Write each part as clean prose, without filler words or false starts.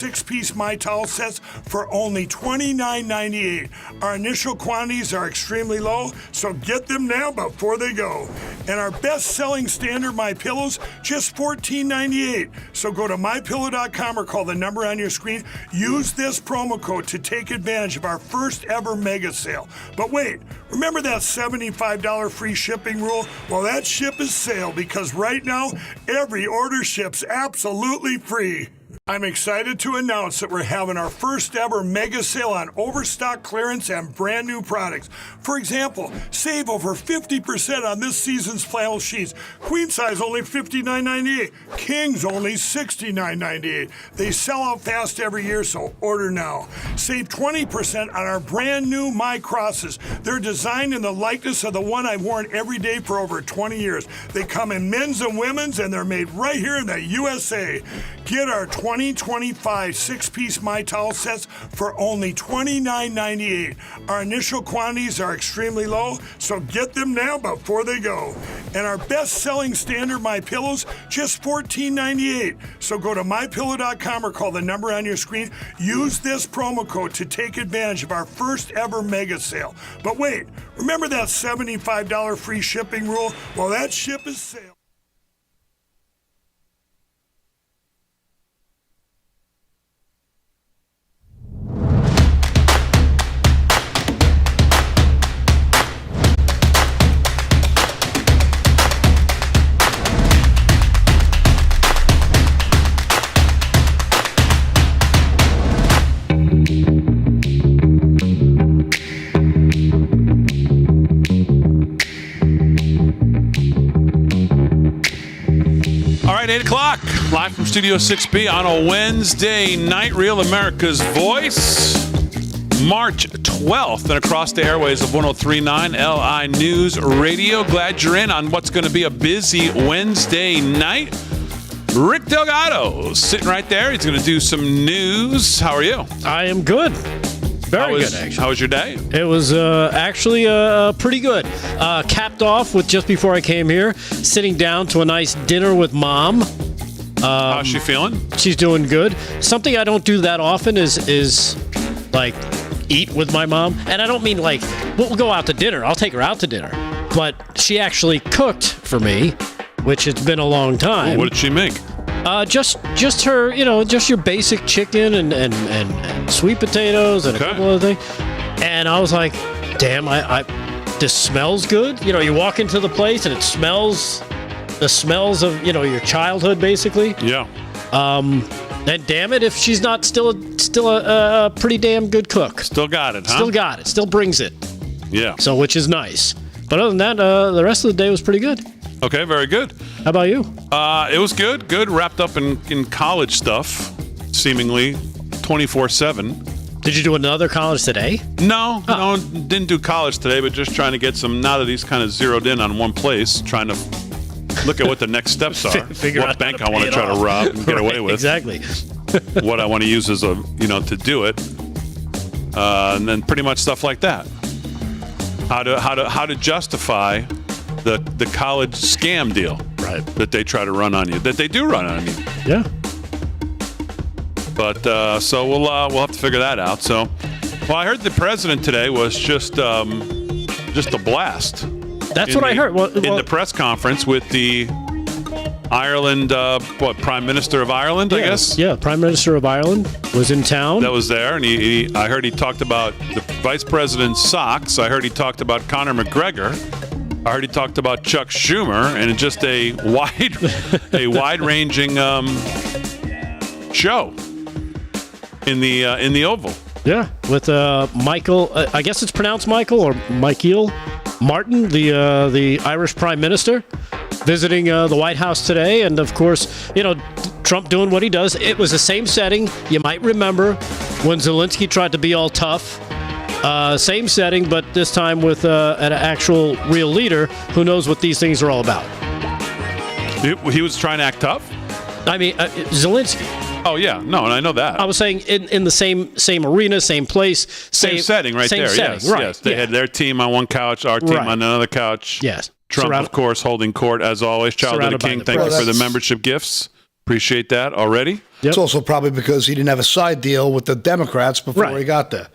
6-piece My Towel sets for only $29.98. Our initial quantities are extremely low, so get them now before they go. And our best-selling standard My Pillows, just $14.98. So go to MyPillow.com or call the number on your screen. Use this promo code to take advantage of our first ever mega sale. But wait, remember that $75 free shipping rule? Well, that ship is sailed because right now, every order ships absolutely free. I'm excited to announce that we're having our first ever mega sale on overstock clearance and brand new products. For example, save over 50% on this season's flannel sheets. Queen size only $59.98. Kings only $69.98. They sell out fast every year, so order now. Save 20% on our brand new My Crosses. They're designed in the likeness of the one I've worn every day for over 20 years. They come in men's and women's, and they're made right here in the USA. Get our 2025 6-piece My Towel sets for only $29.98. Our initial quantities are extremely low, so get them now before they go. And our best-selling standard My Pillows, just $14.98. So go to MyPillow.com or call the number on your screen. Use this promo code to take advantage of our first ever mega sale. But wait, remember that $75 free shipping rule? Well, that ship is sailed. All right, 8 o'clock, live from Studio 6B on a Wednesday night. Real America's Voice, March 12th, and across the airways of 103.9 LI News Radio. Glad you're in on what's going to be a busy Wednesday night. Rick Delgado sitting right there. He's going to do some news. How are you? I am good. Very good, actually. How was your day? It was actually pretty good. Capped off with, just before I came here, sitting down to a nice dinner with Mom. How's she feeling? She's doing good. Something I don't do that often is like eat with my mom. And I don't mean like, we'll go out to dinner. I'll take her out to dinner. But she actually cooked for me, which it's been a long time. What did she make? Just her, just your basic chicken and sweet potatoes and a couple other things. And I was like, damn, this smells good. You walk into the place and it smells, the smells of, your childhood, basically. Yeah. And damn it, if she's not still a pretty damn good cook. Still got it, huh? Still got it. Still brings it. Yeah. So, which is nice. But other than that, the rest of the day was pretty good. Okay, very good. How about you? It was good. Good. Wrapped up in college stuff, seemingly 24/7. Did you do another college today? No, didn't do college today, but just trying to get some, now that he's kind of zeroed in on one place, trying to look at what the next steps are. Figure what out bank I want to try to rob and get away with. Exactly. What I want to use as to do it. And then pretty much stuff like that. How to justify the college scam deal, right? That they try to run on you, that they do run on you. Yeah. But so we'll have to figure that out. So, well, I heard the president today was just a blast. That's what I heard. In the press conference with the Ireland, Prime Minister of Ireland, I guess. Yeah, Prime Minister of Ireland was in town. That was there, and I heard he talked about the Vice President's socks. I heard he talked about Conor McGregor. I heard he talked about Chuck Schumer, and just a wide-ranging show in the Oval. Yeah, with Michael. I guess it's pronounced Michael or Michael Martin, the Irish Prime Minister, visiting the White House today, and of course, Trump doing what he does. It was the same setting. You might remember when Zelensky tried to be all tough. Same setting, but this time with an actual real leader who knows what these things are all about. He was trying to act tough? I mean, Zelensky. Oh, yeah. No, and I know that. I was saying in the same arena, same place. Same setting right same there. Setting, yes, right. Yes. They had their team on one couch, our team on another couch. Yes. Trump, of course, holding court as always. Child of the King, thank you for the membership gifts. Appreciate that already. Yep. It's also probably because he didn't have a side deal with the Democrats before Right. he got there.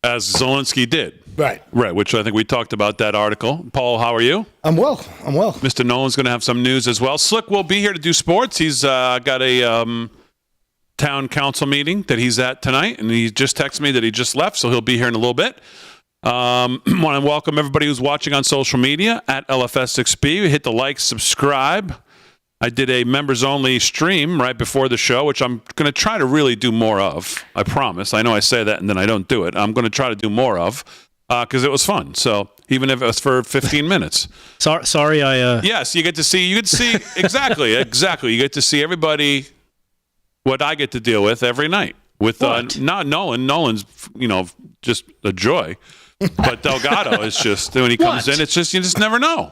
As Zelensky did. Right. Right, which I think we talked about that article. Paul, how are you? I'm well. Mr. Nolan's going to have some news as well. Slick will be here to do sports. He's got a town council meeting that he's at tonight, and he just texted me that he just left, so he'll be here in a little bit. Want to welcome everybody who's watching on social media at LFS6B. Hit the like, subscribe. I did a members-only stream right before the show, which I'm going to try to really do more of. I promise. I know I say that and then I don't do it. I'm going to try to do more of because it was fun. So even if it was for 15 minutes. Sorry, Yes, you get to see exactly. You get to see everybody what I get to deal with every night. With not Nolan. Nolan's, just a joy. But Delgado is just, when he comes in, it's just, you just never know.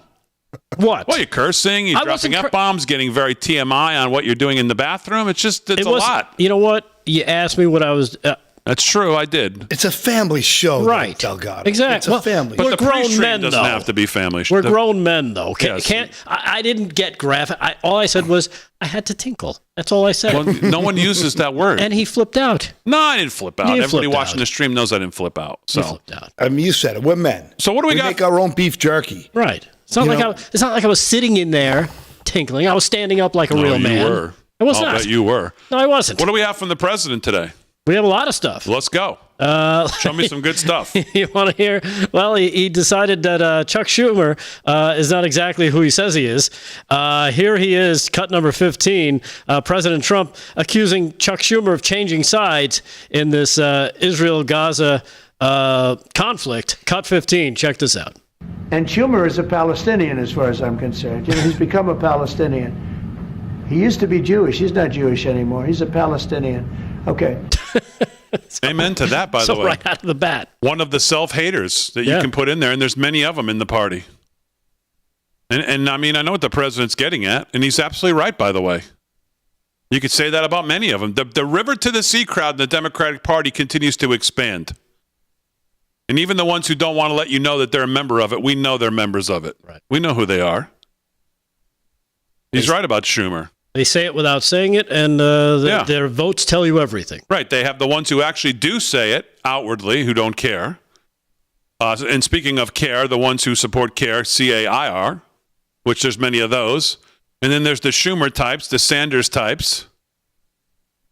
What? Well, you're cursing, you're dropping F-bombs, getting very TMI on what you're doing in the bathroom. It's a lot. You know what? You asked me what I was... That's true, I did. It's a family show, right? Delgado. Exactly. It's a family. But We're the grown pre-stream men, doesn't though. have to be family. We're grown men, though. Yes. I didn't get graphic. All I said was I had to tinkle. That's all I said. Well, no one uses that word. And he flipped out. No, I didn't flip out. You Everybody flipped watching out. the stream knows I didn't flip out. He So, flipped out. I mean, you said it. We're men. So what do we got? Make our own beef jerky. Right. It's not like I was sitting in there tinkling. I was standing up like a real man. You were. I was I'll not. bet you were. No, I wasn't. What do we have from the president today? We have a lot of stuff. Let's go. Show me some good stuff. You want to hear? Well, he decided that Chuck Schumer is not exactly who he says he is. Here he is, cut number 15. President Trump accusing Chuck Schumer of changing sides in this Israel-Gaza conflict. Cut 15. Check this out. And Schumer is a Palestinian as far as I'm concerned. He's become a Palestinian. He used to be Jewish. He's not Jewish anymore. He's a Palestinian. Okay. Amen to that, by the way. Right out of the bat. One of the self-haters that you can put in there, and there's many of them in the party. And I mean, I know what the president's getting at, and he's absolutely right, by the way. You could say that about many of them. The river to the sea crowd in the Democratic Party continues to expand. And even the ones who don't want to let you know that they're a member of it, we know they're members of it. Right. We know who they are. He's right about Schumer. They say it without saying it, and their votes tell you everything. Right. They have the ones who actually do say it outwardly, who don't care. And speaking of care, the ones who support CAIR, C-A-I-R, which there's many of those. And then there's the Schumer types, the Sanders types,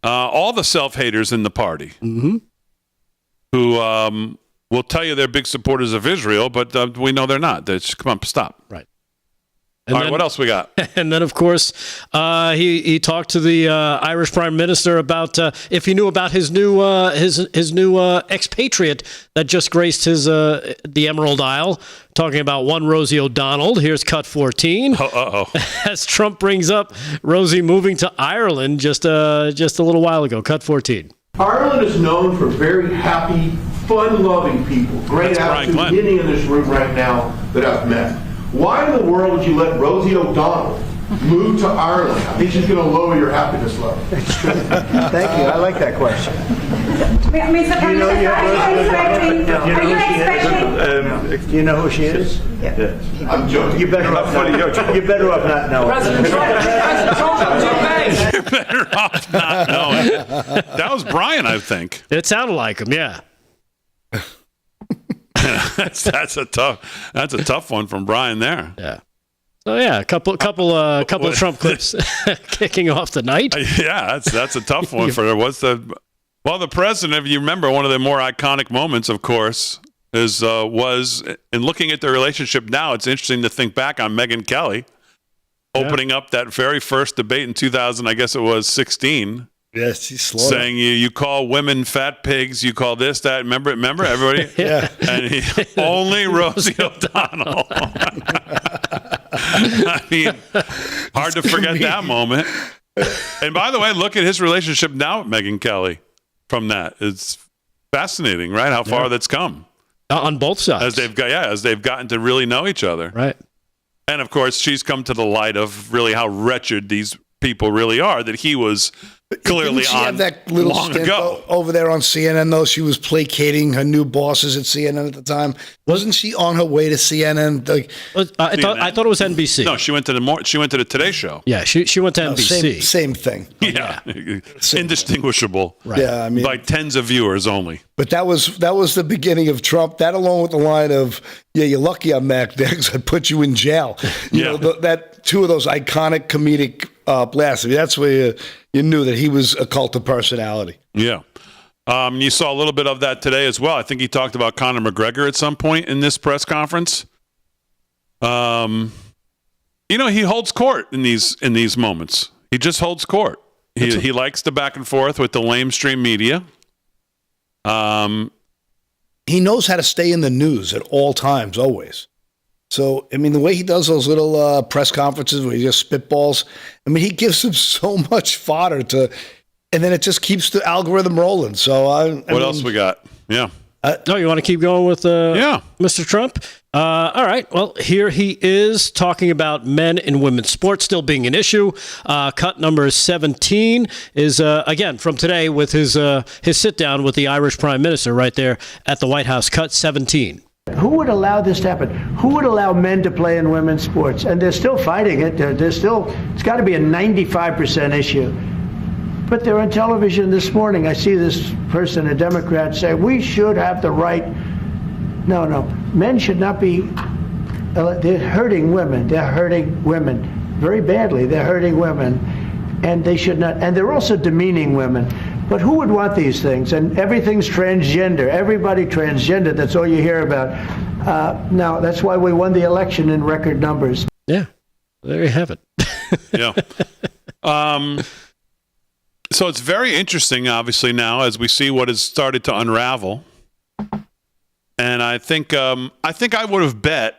all the self-haters in the party who will tell you they're big supporters of Israel, but we know they're not. They're just, come on, stop. Right. All right, what else we got? And then, of course, he talked to the Irish Prime Minister about if he knew about his new expatriate that just graced his the Emerald Isle. Talking about one Rosie O'Donnell. Here's cut 14. As Trump brings up Rosie moving to Ireland just a little while ago. Cut 14. Ireland is known for very happy, fun-loving people. Great attitude. Many in this room right now that I've met. Why in the world would you let Rosie O'Donnell move to Ireland? I think she's going to lower your happiness level. That's true. Thank you. I like that question. Mr. Prime Minister, are you expecting? Do you know who she is? Yeah. I'm joking. You better off not knowing. You're better off not knowing. That was Brian, I think. It sounded like him, yeah. That's a tough one from Brian there. Yeah. So yeah, a couple of Trump clips kicking off the night. Yeah, that's a tough one for the president. If you remember, one of the more iconic moments, of course, was in looking at the relationship now. It's interesting to think back on Megyn Kelly opening up that very first debate in 2000. I guess it was 16. Yes, she's slow. Saying you call women fat pigs, you call this, that. Remember everybody? Yeah. And only Rosie O'Donnell. I mean, hard to forget that moment. And by the way, look at his relationship now with Megyn Kelly from that. It's fascinating, right? How far that's come. On both sides. As they've gotten to really know each other. Right. And of course, she's come to the light of really how wretched these people really are, that he was clearly Didn't she on have that little long stint ago. over there on CNN, though? She was placating her new bosses at CNN at the time. Wasn't she on her way to CNN? Like, I thought it was NBC. No, she went to the Today Show. Yeah, she went to NBC. same thing. Yeah, indistinguishable. Right. Yeah, I mean, by tens of viewers only. but that was the beginning of Trump. That, along with the line of, "Yeah, you're lucky I'm back there because I'd put you in jail." You know, that two of those iconic comedic blasts. I mean, that's where you knew that he was a cult of personality. Yeah. You saw a little bit of that today as well. I think he talked about Conor McGregor at some point in this press conference. He holds court in these moments. He just holds court. He likes the back and forth with the lamestream media. He knows how to stay in the news at all times, always. So, I mean, the way he does those little press conferences where he just spitballs, I mean, he gives them so much fodder and then it just keeps the algorithm rolling. So, what else we got? Yeah. You want to keep going with Mr. Trump? All right. Well, here he is talking about men and women's sports still being an issue. Cut number 17 is, again, from today with his sit-down with the Irish Prime Minister right there at the White House. Cut 17. Who would allow this to happen? Who would allow men to play in women's sports? And they're still fighting it. It's got to be a 95% issue. But they're on television this morning. I see this person, a Democrat, say, we should have the right. No. Men should not be. They're hurting women. They're hurting women very badly. They're hurting women. And they should not. And they're also demeaning women. But who would want these things? And everything's transgender. Everybody transgender. That's all you hear about. Now, that's why we won the election in record numbers. Yeah. There you have it. Yeah. So it's very interesting, obviously, now as we see what has started to unravel. And I think I would have bet,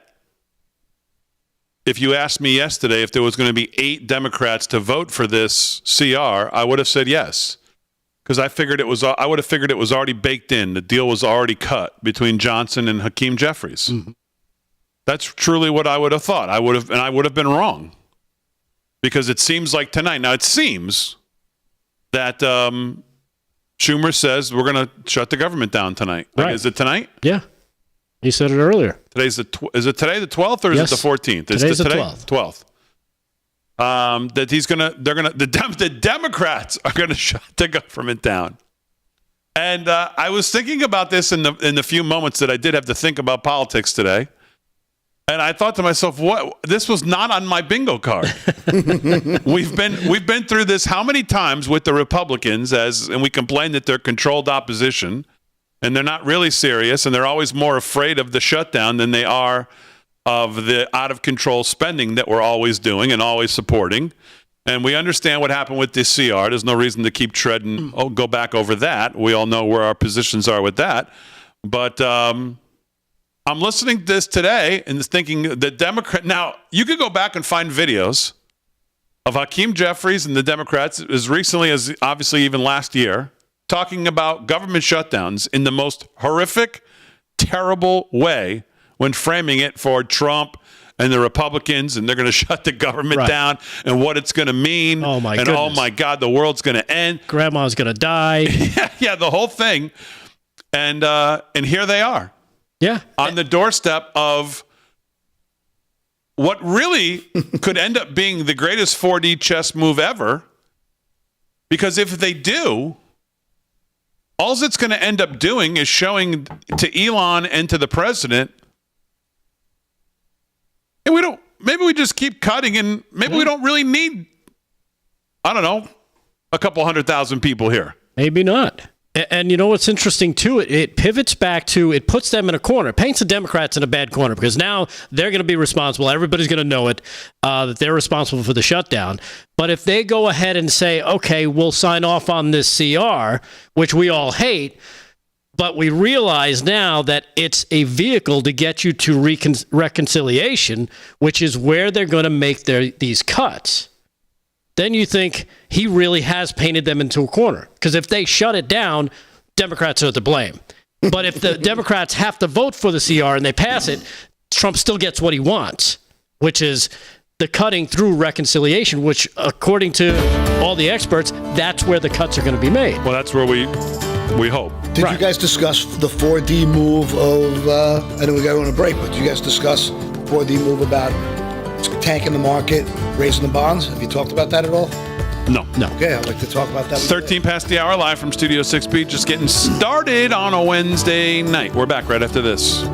if you asked me yesterday if there was going to be 8 Democrats to vote for this CR, I would have said yes. Because I would have figured it was already baked in. The deal was already cut between Johnson and Hakeem Jeffries. Mm-hmm. That's truly what I would have thought. I would have been wrong. Because it seems like tonight. Now, it seems that Schumer says we're going to shut the government down tonight. Right. Is it tonight? Yeah. He said it earlier. Is it today the 12th or is it the 14th? Today's the 12th. 12th. That the Democrats are going to shut the government down. And I was thinking about this in the few moments that I did have to think about politics today. And I thought to myself, what? This was not on my bingo card. We've been through this how many times with the Republicans and we complain that they're controlled opposition and they're not really serious and they're always more afraid of the shutdown than they are of the out of control spending that we're always doing and always supporting. And we understand what happened with this CR. There's no reason to keep go back over that. We all know where our positions are with that. But I'm listening to this today and thinking the Democrat. Now, you could go back and find videos of Hakeem Jeffries and the Democrats as recently as obviously even last year talking about government shutdowns in the most horrific, terrible way when framing it for Trump and the Republicans, and they're going to shut the government down and what it's going to mean. Oh, my goodness. Oh, my God, the world's going to end. Grandma's going to die. Yeah, the whole thing. And here they are. Yeah. On the doorstep of what really could end up being the greatest 4D chess move ever. Because if they do, all it's going to end up doing is showing to Elon and to the president, and maybe we just keep cutting and maybe we don't really need, I don't know, a couple 100,000 people here. Maybe not. And you know what's interesting, too? It pivots back to, it puts them in a corner. It paints the Democrats in a bad corner because now they're going to be responsible. Everybody's going to know it, that they're responsible for the shutdown. But if they go ahead and say, okay, we'll sign off on this CR, which we all hate, but we realize now that it's a vehicle to get you to reconciliation, which is where they're going to make these cuts. Then you think he really has painted them into a corner. Because if they shut it down, Democrats are to blame. But if the Democrats have to vote for the CR and they pass it, Trump still gets what he wants, which is the cutting through reconciliation, which, according to all the experts, that's where the cuts are going to be made. Well, that's where we hope. Did you guys discuss the 4D move of, I know we got on a break, but did you guys discuss 4D move about tanking the market, raising the bonds? Have you talked about that at all? No. Okay, I'd like to talk about that. 13 past the hour, live from Studio 6B, just getting started on a Wednesday night. We're back right after this.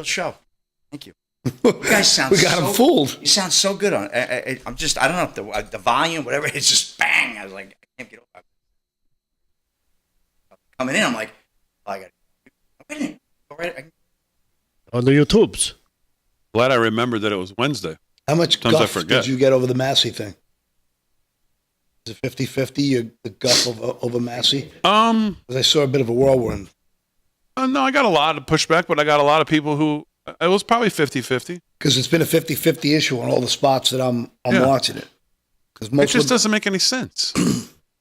Show. Thank you. You guys sound we got him fooled. You sound so good on it. I'm just, I don't know, if the volume, whatever, it's just bang. I was like, I can't get over coming in, I'm like, oh, I got to go right. On the YouTubes. Glad I remembered that it was Wednesday. How much Sometimes I guff forget. did you get over the Massey thing? Is it 50-50, the guff over Massey? Because I saw a bit of a whirlwind. No, I got a lot of pushback, but I got a lot of people who, it was probably 50-50. Because it's been a 50-50 issue on all the spots that I'm watching it. Because It just doesn't make any sense. I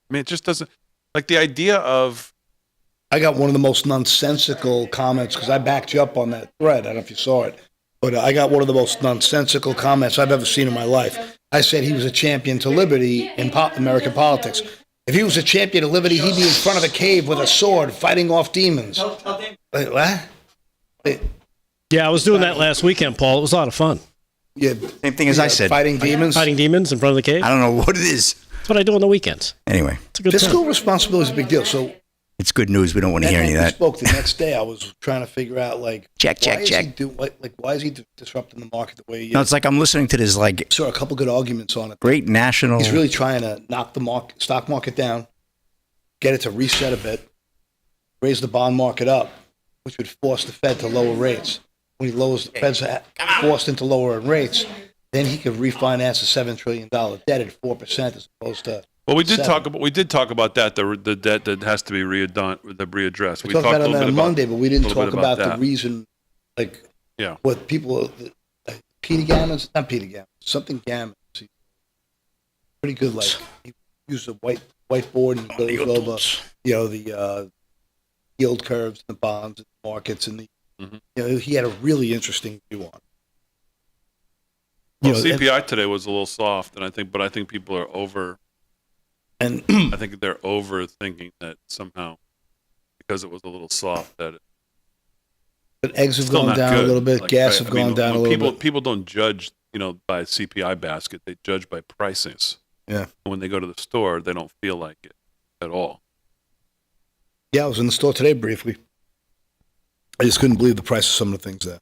mean, it just doesn't, like the idea of. I got one of the most nonsensical comments, because I backed you up on that thread. I don't know if you saw it. But I got one of the most nonsensical comments I've ever seen in my life. I said he was a champion to liberty in American politics. If he was a champion of liberty, he'd be in front of a cave with a sword fighting off demons. Wait, what? Yeah, I was doing that last weekend, Paul. It was a lot of fun. Yeah, Same thing as I said. Fighting demons? Fighting demons in front of the cave. I don't know what it is. That's what I do on the weekends. Anyway, It's a good Fiscal time. responsibility is a big deal. So it's good news. We don't want to hear any of we that. spoke the next day. I was trying to figure out, like, Check. why is he disrupting the market the way he is? No, it's like I'm listening to this like Saw a couple good arguments on it. great national. He's really trying to knock the stock market down, get it to reset a bit, raise the bond market up, which would force the Fed to lower rates. When he lowers the Fed's forced into lowering rates, then he could refinance a $7 trillion debt at 4% as opposed to. Well, we did 7. talk about that. The debt that has to be readdressed. We talked about it on Monday, but we didn't a little talk bit about that. the reason, like, what people, Peter Gammons, not Peter Gammons, something Gammons. Pretty good, like, he used a whiteboard and goes over, the yield curves, the bonds, and the markets, and he had a really interesting view on it. Well, CPI today was a little soft, and I think people are over. And I think they're overthinking that somehow because it was a little soft that. But eggs have still gone not down good. a little bit. Like, Gas have gone down a little bit. People don't judge, by a CPI basket. They judge by prices. Yeah. When they go to the store, they don't feel like it at all. Yeah, I was in the store today briefly. I just couldn't believe the price of some of the things there.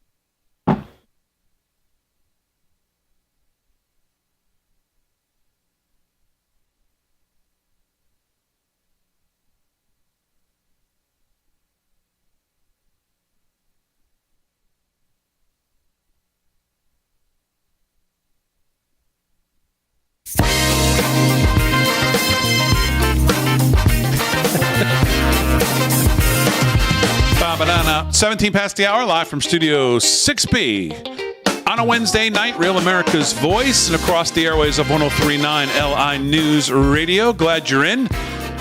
Ba-ba-da-na. 17 past the hour, live from Studio 6B. On a Wednesday night, Real America's Voice and across the airways of 103.9 LI News Radio. Glad you're in.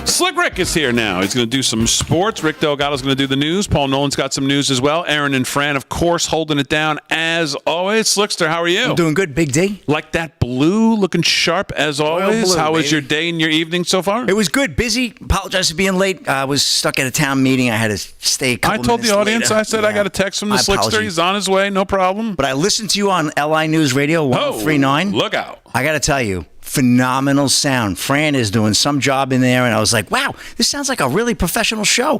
Slick Rick is here now. He's going to do some sports. Rick Delgado's going to do the news. Paul Nolan's got some news as well. Aaron and Fran, of course, holding it down as always. Slickster, how are you? I'm doing good, Big D. Like that blue, looking sharp as always. blue, How was baby. your day and your evening so far? It was good, busy. Apologize for being late. I was stuck at a town meeting. I had to stay a couple I told the minutes audience, later. I said I got a text from the My Slickster. apologies. He's on his way, no problem. But I listened to you on LI News Radio 103.9. Look out. I got to tell you, phenomenal sound. Fran is doing some job in there, and I was like, wow, this sounds like a really professional show.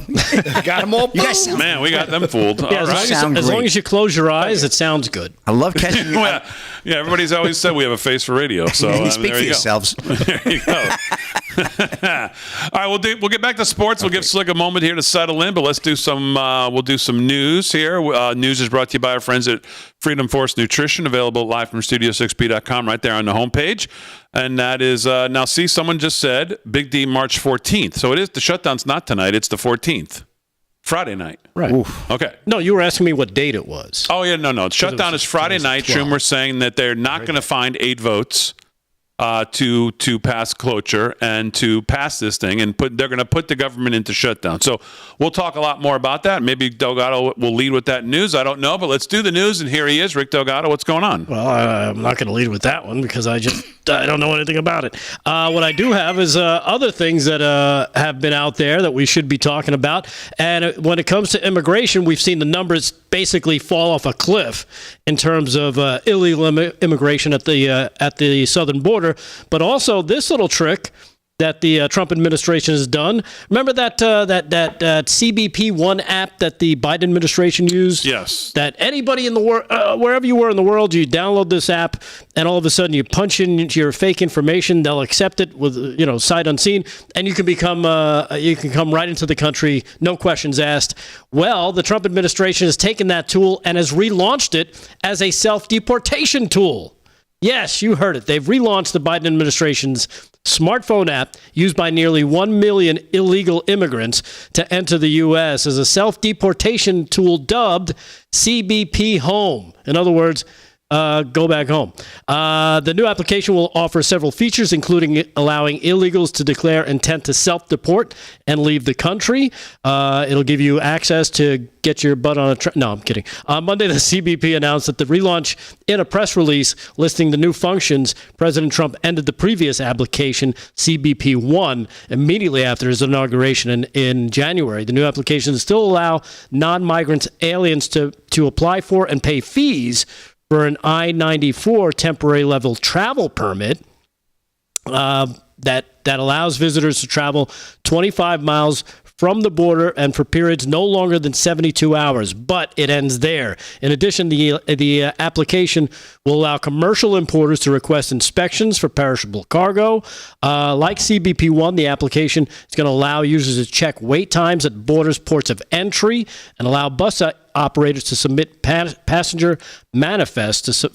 Got them all. You guys sound Man, we got them fooled. Yeah, All right. as long as you close your eyes, it sounds good. I love catching you. Yeah, everybody's always said we have a face for radio. So Speak there for you go. yourselves. There you go. All right, we'll get back to sports. We'll give Slick a moment here to settle in, but let's do some. We'll do some news here. News is brought to you by our friends at Freedom Force Nutrition, available live from Studio6B.com, right there on the homepage. And that is now. See, someone just said Big D March 14th. So it is. The shutdown's not tonight. It's the 14th, Friday night. Right. Oof. Okay. No, you were asking me what date it was. Oh yeah, no. Shutdown is Friday night. 12. Schumer's saying that they're not going to find 8 votes to pass cloture and to pass this thing, and they're going to put the government into shutdown. So we'll talk a lot more about that. Maybe Delgado will lead with that news. I don't know, but let's do the news. And here he is, Rick Delgado. What's going on? Well, I'm not going to lead with that one because I don't know anything about it. What I do have is other things that have been out there that we should be talking about. And when it comes to immigration, we've seen the numbers basically fall off a cliff in terms of illegal immigration at the southern border. But also this little trick that the Trump administration has done. Remember that CBP One app that the Biden administration used? Yes. That anybody in the world, wherever you were in the world, you download this app, and all of a sudden you punch in your fake information. They'll accept it with sight unseen, and you can come right into the country, no questions asked. Well, the Trump administration has taken that tool and has relaunched it as a self-deportation tool. Yes, you heard it. They've relaunched the Biden administration's smartphone app used by nearly 1 million illegal immigrants to enter the U.S. as a self-deportation tool dubbed CBP Home. In other words, go back home. The new application will offer several features, including allowing illegals to declare intent to self-deport and leave the country. It'll give you access to get your butt on a No, I'm kidding. On Monday, the CBP announced that the relaunch in a press release listing the new functions. President Trump ended the previous application, CBP One, immediately after his inauguration in January. The new applications still allow non-migrant aliens to apply for and pay fees for an I-94 temporary level travel permit that allows visitors to travel 25 miles from the border and for periods no longer than 72 hours, but it ends there. In addition, the application will allow commercial importers to request inspections for perishable cargo. Like CBP One, the application is going to allow users to check wait times at borders, ports of entry, and allow bus operators to submit passenger manifests to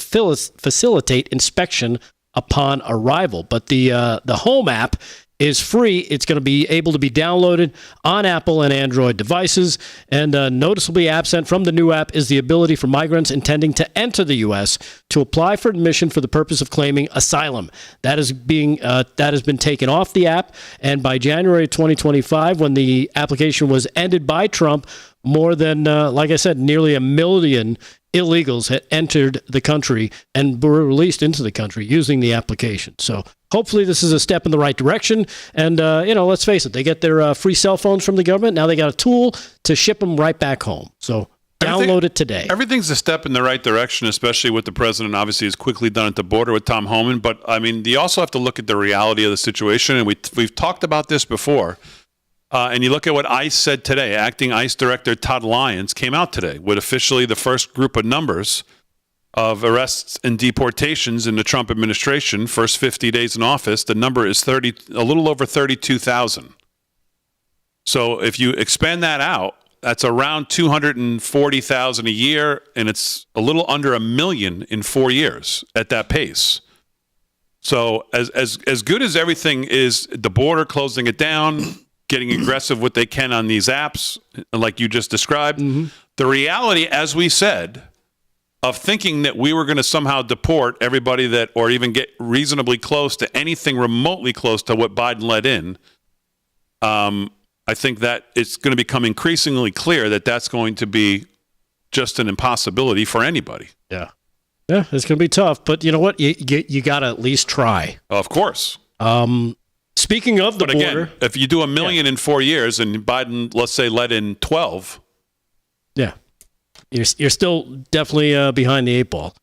facilitate inspection upon arrival. But the Home app is free. It's going to be able to be downloaded on Apple and Android devices. And noticeably absent from the new app is the ability for migrants intending to enter the U.S. to apply for admission for the purpose of claiming asylum. That has been taken off the app. And by January 2025, when the application was ended by Trump, more than, like I said, nearly 1 million illegals had entered the country and were released into the country using the application. So hopefully this is a step in the right direction. And, let's face it, they get their free cell phones from the government. Now they got a tool to ship them right back home. So download it today. Everything's a step in the right direction, especially what the president obviously has quickly done at the border with Tom Homan. But, I mean, you also have to look at the reality of the situation. And we've talked about this before. And you look at what ICE said today. Acting ICE Director Todd Lyons came out today with officially the first group of numbers of arrests and deportations in the Trump administration, first 50 days in office. The number is a little over 32,000. So if you expand that out, that's around 240,000 a year, and it's a little under 1 million in 4 years at that pace. So as good as everything is, the border closing it down, getting aggressive what they can on these apps, like you just described. Mm-hmm. The reality, as we said, of thinking that we were going to somehow deport everybody that, or even get reasonably close to anything remotely close to what Biden let in, I think that it's going to become increasingly clear that that's going to be just an impossibility for anybody. Yeah. Yeah, it's going to be tough. But you know what? You got to at least try. Of course. Speaking of the border, again, if you do 1 million in 4 years and Biden, let's say, let in 12, yeah, you're still definitely behind the 8 ball.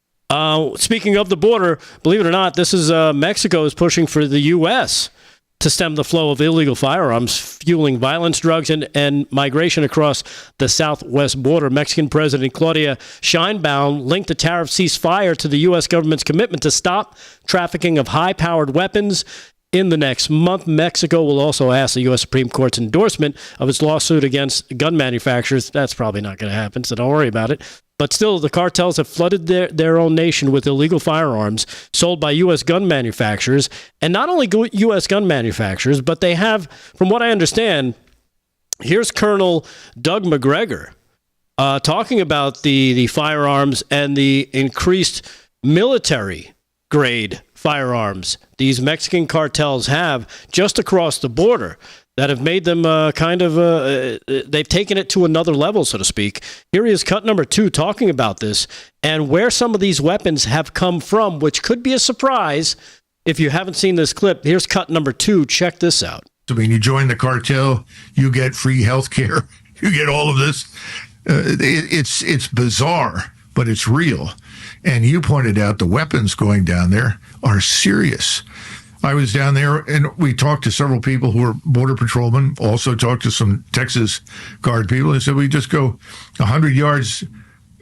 Speaking of the border, believe it or not, this is Mexico is pushing for the U.S. to stem the flow of illegal firearms, fueling violence, drugs, and migration across the southwest border. Mexican President Claudia Sheinbaum linked the tariff ceasefire to the U.S. government's commitment to stop trafficking of high-powered weapons. In the next month, Mexico will also ask the U.S. Supreme Court's endorsement of its lawsuit against gun manufacturers. That's probably not going to happen, so don't worry about it. But still, the cartels have flooded their own nation with illegal firearms sold by U.S. gun manufacturers. And not only U.S. gun manufacturers, but they have, from what I understand, here's Colonel Doug McGregor talking about the firearms and the increased military-grade firearms these Mexican cartels have just across the border that have made them they've taken it to another level, so to speak. Here he is, cut number 2, talking about this and where some of these weapons have come from, which could be a surprise if you haven't seen this clip. Here's cut number 2. Check this out. I mean, you join the cartel, you get free health care, you get all of this. It's bizarre, but it's real. And you pointed out the weapons going down there are serious. I was down there and we talked to several people who were border patrolmen, also talked to some Texas Guard people. They said we just go 100 yards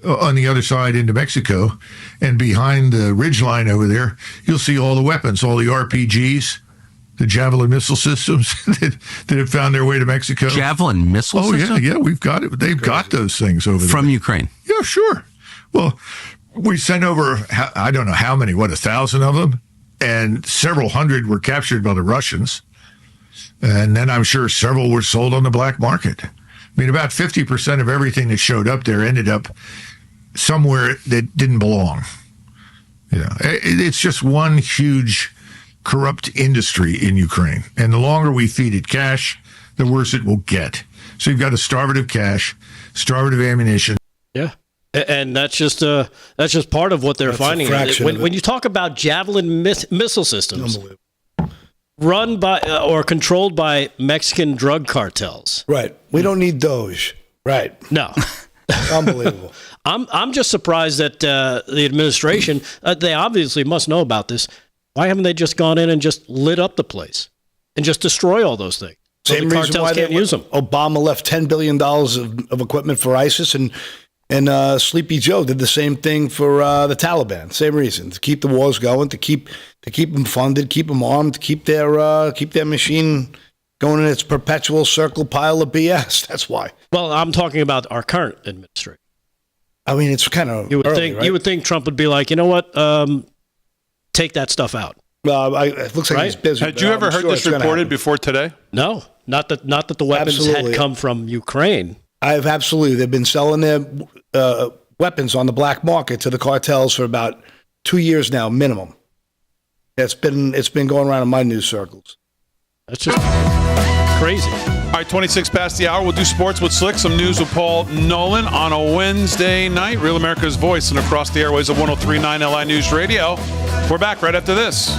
on the other side into Mexico, and behind the ridgeline over there, you'll see all the weapons, all the RPGs, the Javelin missile systems that have found their way to Mexico. Javelin missile system? Oh, yeah, we've got it. They've got those things over there. From Ukraine? Yeah, sure. Well, we sent over, I don't know how many, 1,000 of them? And several hundred were captured by the Russians. And then I'm sure several were sold on the black market. I mean, about 50% of everything that showed up there ended up somewhere that didn't belong. You know, it's just one huge corrupt industry in Ukraine. And the longer we feed it cash, the worse it will get. So you've got to starve it of cash, starve it of ammunition. Yeah. And that's just part of what they're finding. When you talk about Javelin missile systems run by or controlled by Mexican drug cartels. Right. We don't need Doge. Right. No. Unbelievable. I'm just surprised that the administration, they obviously must know about this. Why haven't they just gone in and just lit up the place and just destroy all those things? So Same the reason cartels why can't use them. Obama left $10 billion of equipment for ISIS, and Sleepy Joe did the same thing for the Taliban. Same reason, to keep the wars going, to keep them funded, keep them armed, to keep their machine going in its perpetual circle pile of BS. That's why. Well, I'm talking about our current administration. I mean, it's kind of right? You would think Trump would be like, you know what, take that stuff out. It looks like he's busy. Had you ever heard this reported before today? No, not that the weapons had come from Ukraine. They've been selling their weapons on the black market to the cartels for about 2 years now, minimum. It's been going around in my news circles. That's just crazy. All right, 26 past the hour. We'll do sports with Slick, some news with Paul Nolan on a Wednesday night. Real America's Voice and across the airways of 103.9 LI News Radio. We're back right after this.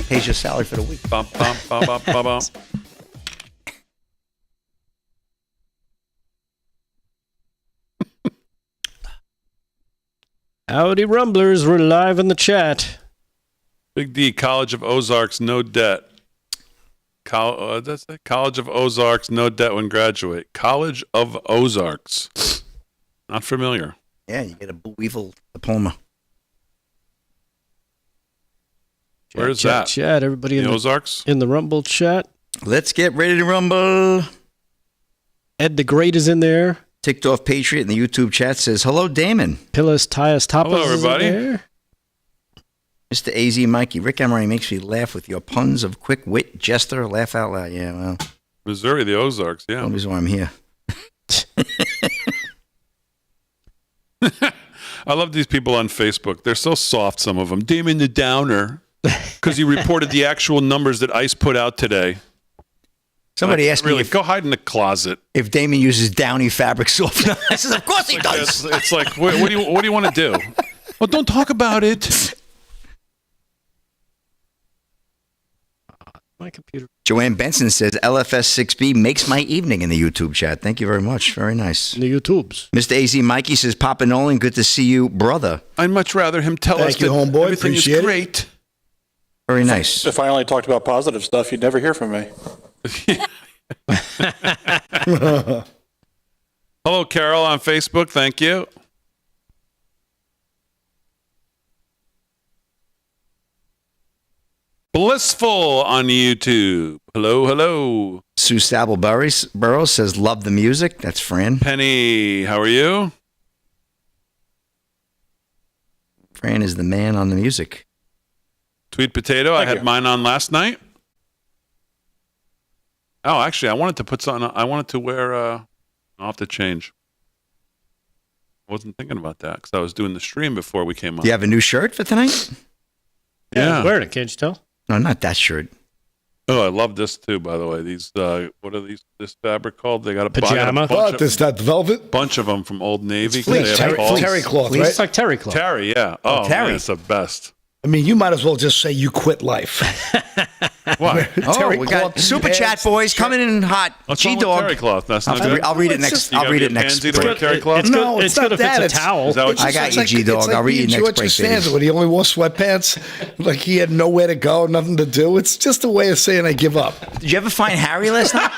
Pays your salary for the week. Bum, bum, bum, bum, bum, bum. Howdy, Rumblers. We're live in the chat. Big D, College of Ozarks, no debt. That's it. College of Ozarks, no debt when graduate. College of Ozarks. Not familiar. Yeah, you get a Weevil diploma. Where is that? Chat. Everybody in the Ozarks? In the Rumble chat. Let's get ready to rumble. Ed the Great is in there. Ticked Off Patriot in the YouTube chat says, hello, Damon. Pillas, Tyus, Tapas. Hello, everybody. Is in there. Mr. AZ Mikey, Rick Emery makes me laugh with your puns of quick wit, jester, laugh out loud. Yeah, well. Missouri, the Ozarks, yeah. That's why I'm here. I love these people on Facebook. They're so soft, some of them. Damon the Downer, because he reported the actual numbers that ICE put out today. Somebody asked me go hide in the closet if Damon uses Downy fabric softener. I said, of course he does. It's like, what do you want to do? Well, don't talk about it. My computer. Joanne Benson says, LFS6B makes my evening in the YouTube chat. Thank you very much. Very nice. In the YouTubes. Mr. AZ Mikey says, Papa Nolan, good to see you, brother. I'd much rather him tell us that homeboy. everything is Appreciate great. Very nice. If I only talked about positive stuff, you'd never hear from me. Hello, Carol on Facebook. Thank you. Blissful on YouTube. Hello, hello. Sue Sable Burrows says, love the music. That's Fran. Penny, how are you? Fran is the man on the music. Sweet Potato, I had you. mine on last night. Oh, actually, I wanted to put something. I wanted to wear. I'll have to change. I wasn't thinking about that because I was doing the stream before we came on. Do you have a new shirt for tonight? Yeah. He's wearing it, can't you tell? No, not that shirt. Oh, I love this too. By the way, these what are these? This fabric called? They got a Pajama? bunch Is that velvet? bunch of them from Old Navy. Fleece, They have calls. terry cloth, It's right? like terry cloth. Terry, yeah. Oh, Terry. man, it's the best. I mean, you might as well just say you quit life. Why? Oh, we got super chat boys coming in hot. What's wrong with G-Dog. terry cloth? That's not good. I'll read it It's next. just- You I'll gotta read be it a next pansy to break. wear terry cloth. It's No, good, it's it's good not if it's that. a It's- towel. Is that what you I got said? you, G-Dog. It's like I'll read you next George break, Costanza baby. when he only wore sweatpants, like he had nowhere to go, nothing to do. It's just a way of saying I give up. Did you ever find Harry last night?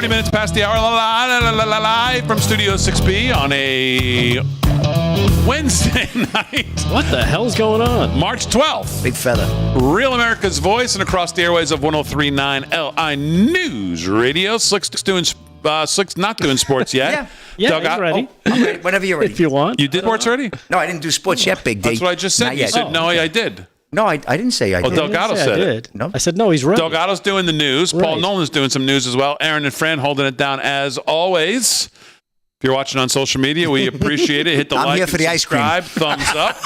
Minutes past the hour, live from Studio 6B on a Wednesday night. What the hell's going on? March 12th. Big feather. Real America's Voice and across the airways of 103.9 LI News Radio. Slick's not doing sports yet. Yeah, Doug, he's ready. I'm ready. Whenever you're ready. If you want. You did sports already? No, I didn't do sports yet, Big D. That's what I just said. Not You yet. said, no, I did. No, I didn't say I did. Delgado said it. No. I said, no, he's right. Delgado's doing the news. Paul Right. Nolan's doing some news as well. Aaron and Fran holding it down as always. If you're watching on social media, we appreciate it. Hit the I'm like here and for the ice cream. subscribe. Thumbs up.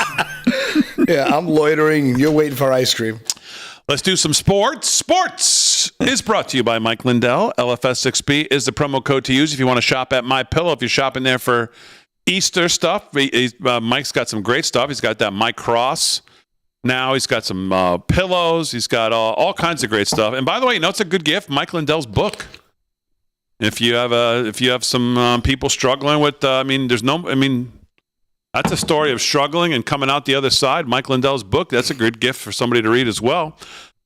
Yeah, I'm loitering. You're waiting for ice cream. Let's do some sports. Sports is brought to you by Mike Lindell. LFS6B is the promo code to use if you want to shop at MyPillow. If you're shopping there for Easter stuff, Mike's got some great stuff. He's got that Mike Cross. Now he's got some pillows. He's got all kinds of great stuff. And by the way, you know it's a good gift. Mike Lindell's book. If you have some people struggling with, that's a story of struggling and coming out the other side. Mike Lindell's book. That's a good gift for somebody to read as well.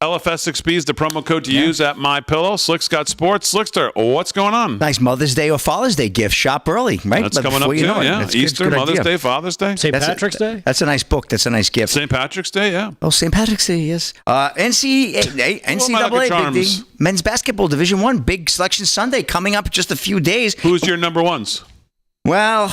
LFS6B is the promo code to use at MyPillow. Slick's got sports. Slickster, what's going on? Nice Mother's Day or Father's Day gift. Shop early, right? That's coming up Before too. you know it. Yeah, That's good. Easter, Good Mother's idea. Day, Father's Day, St. Patrick's Day? That's a nice book. That's a nice gift. St. Patrick's Day. Yeah. Oh, St. Patrick's Day, yes. NCAA, Charms. Big D. Men's Basketball Division I, big selection Sunday coming up in just a few days. Who's your number ones? Well,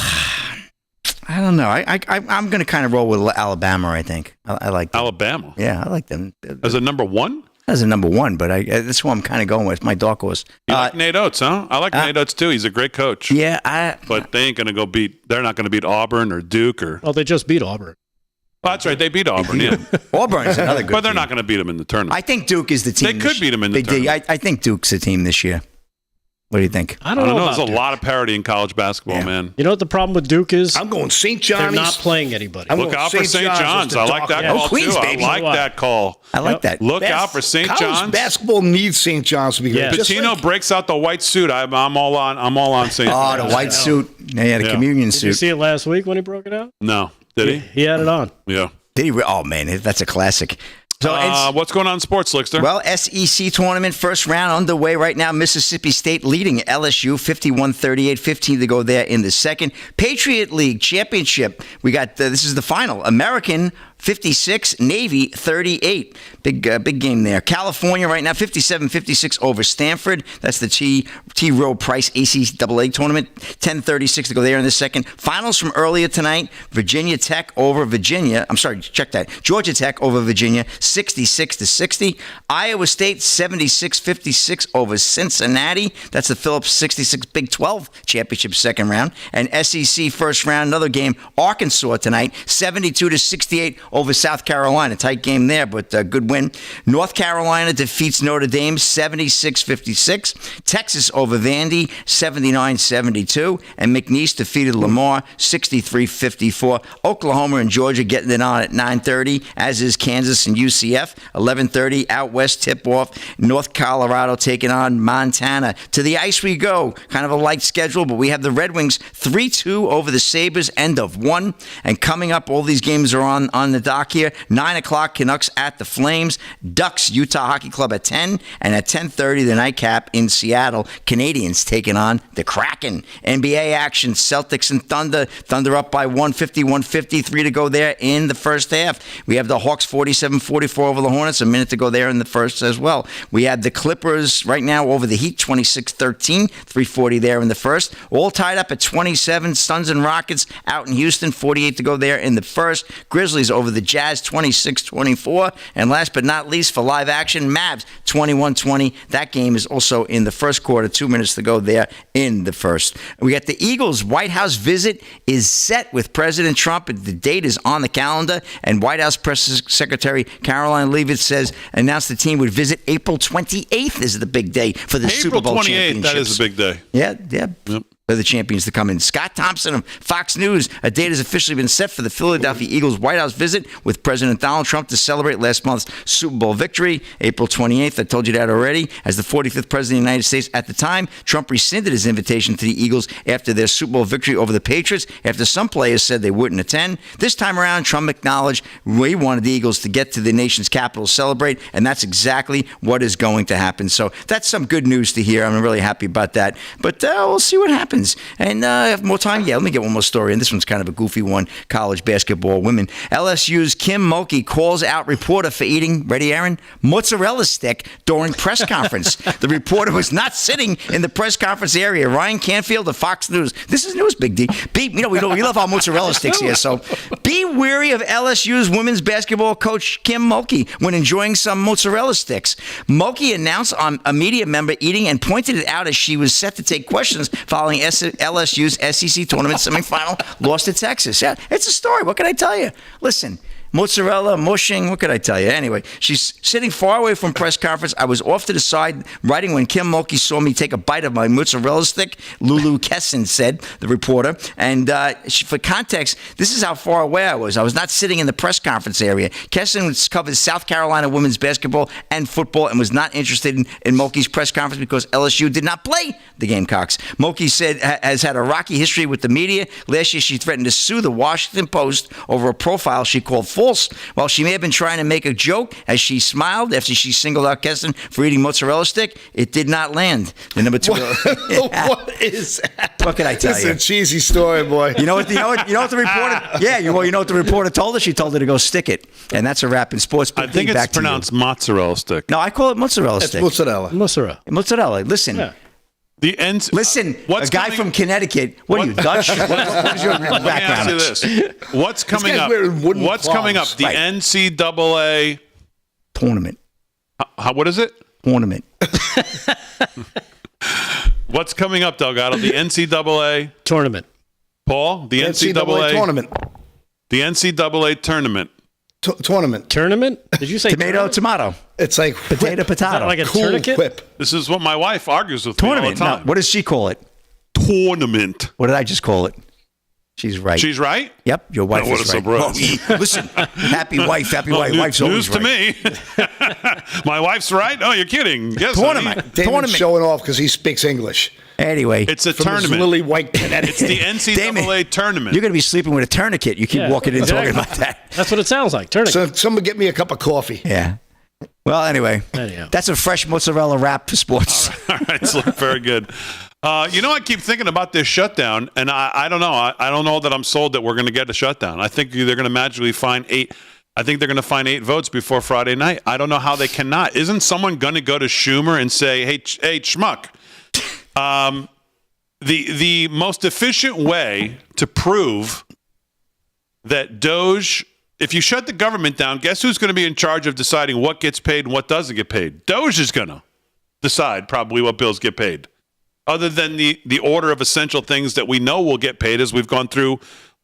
I don't know. I'm going to kind of roll with Alabama, I think. I like them. Alabama. Yeah, I like them. As a number one? As a number one, but that's who I'm kind of going with. My dark horse. You like Nate Oates, huh? I like Nate Oates too. He's a great coach. Yeah, but they ain't going to they're not going to beat Auburn or Duke or. Oh, they just beat Auburn. Oh, that's right. They beat Auburn, yeah. Auburn's another good But they're team. not going to beat them in the tournament. I think Duke is the team. They could beat them in the Big D. tournament. I think Duke's the team this year. What do you think? I don't know. There's about a Duke. lot of parity in college basketball, man. You know what the problem with Duke is? I'm going St. John's. They're not playing anybody. Look out for St. John's. I like that call, Queens, too. baby. I like that call. I like that. Look out for St. College John's. basketball needs St. John's to be good. Yeah. Just Patino like- breaks out the white suit. I'm all on St. Oh, John's. the white suit. Yeah, the Yeah. communion Did you suit. see it last week when he broke it out? No. Did he? He had it on. Yeah. Did he? Oh, man, that's a classic. So what's going on in sports, Lickster? Well, SEC tournament first round underway right now. Mississippi State leading LSU 51-38, 15 to go there in the second. Patriot League Championship. We got this is the final. American 56, Navy 38. Big game there. California right now 57-56 over Stanford. That's the T. Rowe Price ACAA tournament. 10-36 to go there in the second. Finals from earlier tonight. Georgia Tech over Virginia. 66-60. Iowa State 76-56 over Cincinnati. That's the Phillips 66 Big 12 championship second round. And SEC first round, another game. Arkansas tonight 72-68 over South Carolina. Tight game there, but a good win. North Carolina defeats Notre Dame 76-56. Texas over Vandy 79-72. And McNeese defeated Lamar 63-54. Oklahoma and Georgia getting it on at 9:30, as is Kansas and UCF. 11:30 out west tip-off. North Colorado taking on Montana. To the ice we go. Kind of a light schedule, but we have the Red Wings 3-2 over the Sabres, end of one. And coming up, all these games are on the dock here. 9 o'clock, Canucks at the Flames. Ducks, Utah Hockey Club at 10. And at 10:30, the nightcap in Seattle. Canadians taking on the Kraken. NBA action, Celtics and Thunder. Thunder up by 150-153 to go there in the first half. We have the Hawks 47-44 over the Hornets. A minute to go there in the first as well. We have the Clippers right now over the Heat 26-13. 3:40 there in the first. All tied up at 27. Suns and Rockets out in Houston. 48 to go there in the first. Grizzlies over the Jazz 26-24. And last but not least for live action, Mavs 21-20. That game is also in the first quarter. 2 minutes to go there in the first. We got the Eagles' White House visit is set with President Trump. The date is on the calendar. And White House Press Secretary Caroline Leavitt says announced the team would visit April 28th is the big day for the Super Bowl championships. That is a big day. Yeah. Yep. For the champions to come in. Scott Thompson of Fox News. A date has officially been set for the Philadelphia Eagles White House visit with President Donald Trump to celebrate last month's Super Bowl victory, April 28th. I told you that already. As the 45th president of the United States at the time, Trump rescinded his invitation to the Eagles after their Super Bowl victory over the Patriots, after some players said they wouldn't attend. This time around, Trump acknowledged we wanted the Eagles to get to the nation's capital to celebrate, and that's exactly what is going to happen. So that's some good news to hear. I'm really happy about that. But we'll see what happens. And have more time? Yeah, let me get one more story. And this one's kind of a goofy one. College basketball women. LSU's Kim Mulkey calls out reporter for eating, ready, Aaron? Mozzarella stick during press conference. The reporter was not sitting in the press conference area. Ryan Canfield of Fox News. This is news, Big D. We love our mozzarella sticks here. So be wary of LSU's women's basketball coach Kim Mulkey when enjoying some mozzarella sticks. Mulkey announced on a media member eating and pointed it out as she was set to take questions following LSU's SEC tournament semifinal loss to Texas. Yeah, it's a story. What can I tell you? Listen, mozzarella, mushing, what could I tell you? Anyway, she's sitting far away from press conference. I was off to the side writing when Kim Mulkey saw me take a bite of my mozzarella stick, Lulu Kesson said, the reporter. And for context, this is how far away I was. I was not sitting in the press conference area. Kesson covers South Carolina women's basketball and football and was not interested in Mulkey's press conference because LSU did not play the Gamecocks. Mulkey said has had a rocky history with the media. Last year, she threatened to sue the Washington Post over a profile she called false. While she may have been trying to make a joke as she smiled after she singled out Keston for eating mozzarella stick, it did not land. The number two. What is that? What can I tell you? It's a cheesy story, boy. You know what the reporter? Yeah, you know what the reporter told her? She told her to go stick it, and that's a wrap in sports. I think it's pronounced mozzarella stick. No, I call it mozzarella stick. It's mozzarella. Mozzarella. Listen. Yeah. Listen, a guy from Connecticut. What are you, Dutch? What is your background? Let me ask you this. What's coming up? What's coming up? The NCAA tournament. What is it? Tournament. What's coming up, Delgado? The NCAA tournament. Paul, the NCAA tournament. The NCAA tournament. Tournament? Did you say tomato? It's like potato. Like a cool tourniquet? Whip. This is what my wife argues with me all the time. No, what does she call it? Tournament. What did I just call it? She's right. She's right? Yep, your wife is right. Oh, listen, happy wife. Wife's always right. News to me. My wife's right? Oh, you're kidding. Yes, Tournament. David's showing off because he speaks English. Anyway, It's a From his tournament. lily white Connecticut. It's the NCAA tournament. You're going to be sleeping with a tourniquet. You keep walking in talking about that. That's what it sounds like. Tourniquet. So someone get me a cup of coffee. Yeah. Well, anyway, Anyhow. that's a fresh mozzarella wrap for sports. All right, so very good. I keep thinking about this shutdown, and I don't know. I don't know that I'm sold that we're going to get a shutdown. I think they're going to magically find 8. I think they're going to find 8 votes before Friday night. I don't know how they cannot. Isn't someone going to go to Schumer and say, hey, schmuck, the most efficient way to prove that Doge, if you shut the government down, guess who's going to be in charge of deciding what gets paid and what doesn't get paid? Doge is going to decide probably what bills get paid. Other than the order of essential things that we know will get paid, as we've gone through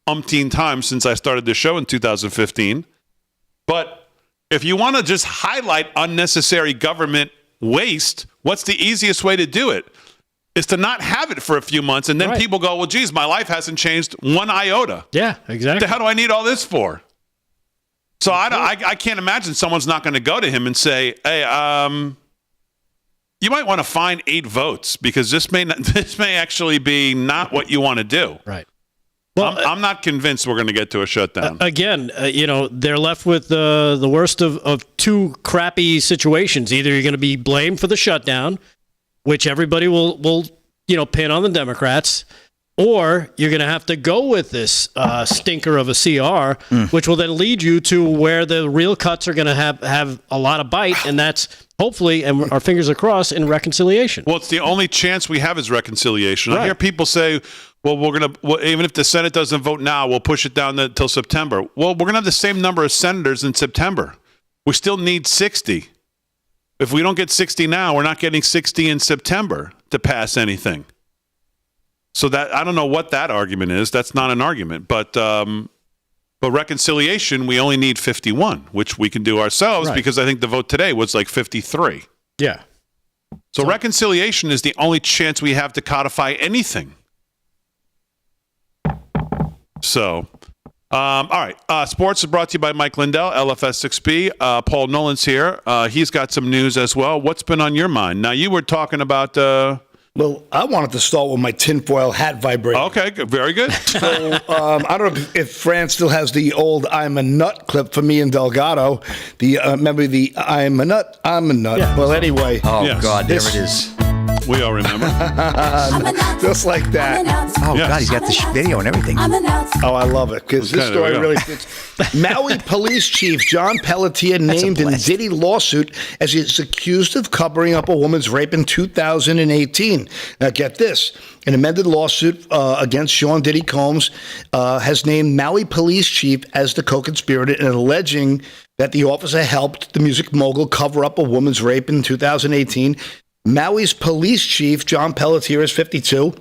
umpteen times since I started this show in 2015. But if you want to just highlight unnecessary government waste, what's the easiest way to do it? Is to not have it for a few months, and then people go, well, geez, my life hasn't changed one iota. Yeah, exactly. What the hell do I need all this for? So I can't imagine someone's not going to go to him and say, hey, you might want to find 8 votes because this may actually be not what you want to do. Right. Well, I'm not convinced we're going to get to a shutdown. Again, they're left with the worst of 2 crappy situations. Either you're going to be blamed for the shutdown, which everybody will pin on the Democrats, or you're going to have to go with this stinker of a CR, which will then lead you to where the real cuts are going to have a lot of bite, and that's hopefully, and our fingers are crossed, in reconciliation. Well, it's the only chance we have is reconciliation. Right. I hear people say, well, even if the Senate doesn't vote now, we'll push it down until September. Well, we're going to have the same number of senators in September. We still need 60. If we don't get 60 now, we're not getting 60 in September to pass anything. So that I don't know what that argument is. That's not an argument. But reconciliation, we only need 51, which we can do ourselves because I think the vote today was like 53. Yeah. So reconciliation is the only chance we have to codify anything. So, all right. Sports is brought to you by Mike Lindell, LFS6B. Paul Nolan's here. He's got some news as well. What's been on your mind? Now, you were talking about... Well, I wanted to start with my tinfoil hat vibrator. Okay, very good. So I don't know if France still has the old "I'm a nut" clip for me and Delgado. Remember the "I'm a nut, I'm a nut." Yeah. Well, anyway. Oh yes. God, there it is. We all remember. Just like that. Oh, yes. God, he's got the video and everything. Oh, I love it because this story really fits. Maui Police Chief John Pelletier named in Diddy lawsuit as he's accused of covering up a woman's rape in 2018. Now, get this. An amended lawsuit against Sean Diddy Combs has named Maui Police Chief as the co-conspirator and alleging that the officer helped the music mogul cover up a woman's rape in 2018. Maui's police chief, John Pelletier, is 52, and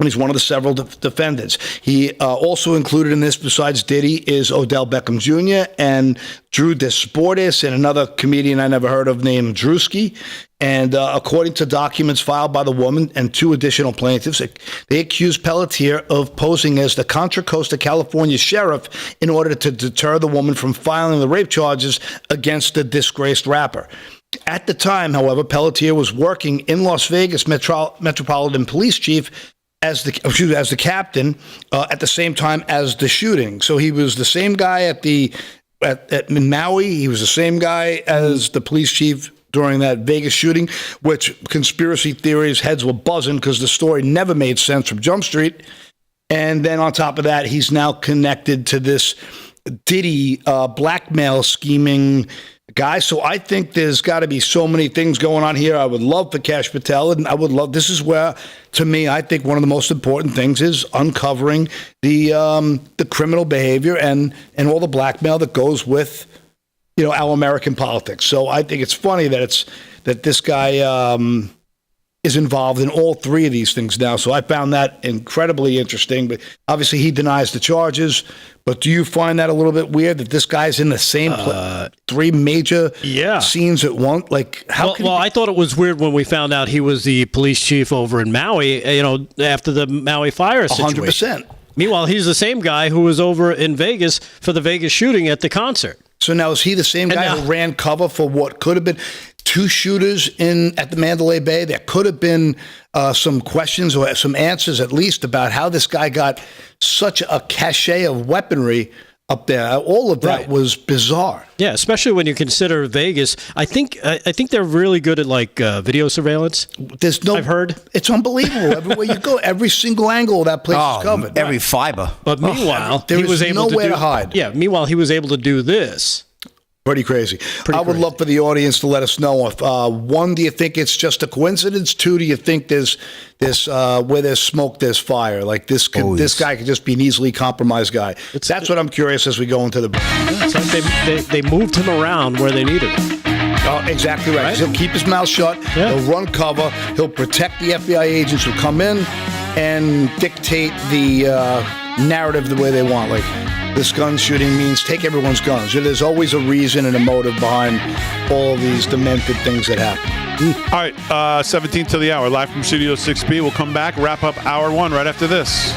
he's one of the several defendants. He also included in this, besides Diddy, is Odell Beckham Jr. and Drew Desportis and another comedian I never heard of named Drewski. And according to documents filed by the woman and 2 additional plaintiffs, they accused Pelletier of posing as the Contra Costa California sheriff in order to deter the woman from filing the rape charges against the disgraced rapper. At the time, however, Pelletier was working in Las Vegas Metropolitan Police Chief as the captain at the same time as the shooting. So he was the same guy in Maui. He was the same guy as the police chief during that Vegas shooting, which conspiracy theories heads were buzzing because the story never made sense from Jump Street. And then on top of that, he's now connected to this Diddy blackmail scheming guy. So I think there's got to be so many things going on here. I would love for Cash Patel, and this is where, to me, I think one of the most important things is uncovering the criminal behavior and all the blackmail that goes with, our American politics. So I think it's funny that this guy is involved in all 3 of these things now. So I found that incredibly interesting. But obviously he denies the charges. But do you find that a little bit weird that this guy's in the same 3 major scenes at once? Like, I thought it was weird when we found out he was the police chief over in Maui, after the Maui fire situation. 100%. Meanwhile, he's the same guy who was over in Vegas for the Vegas shooting at the concert. So now is he the same guy who ran cover for what could have been? 2 shooters at the Mandalay Bay. There could have been some questions or some answers at least about how this guy got such a cachet of weaponry up there. All of that was bizarre. Yeah, especially when you consider Vegas. I think they're really good at like video surveillance. I've heard it's unbelievable. Everywhere you go, every single angle of that place is covered. Every fiber. But meanwhile, there he was able nowhere to hide. Yeah. Meanwhile, he was able to do this. Pretty crazy. I would love for the audience to let us know if 1, do you think it's just a coincidence? 2, do you think there's where there's smoke, there's fire? Like this guy could just be an easily compromised guy. That's what I'm curious as we go into the. It's like they moved him around where they needed him. Oh, exactly right. He'll keep his mouth shut. Yeah. He'll run cover. He'll protect the FBI agents who come in and dictate the narrative the way they want. Like, this gun shooting means take everyone's guns. There's always a reason and a motive behind all these demented things that happen. All right, 17 to the hour, live from Studio 6B. We'll come back, wrap up hour 1 right after this.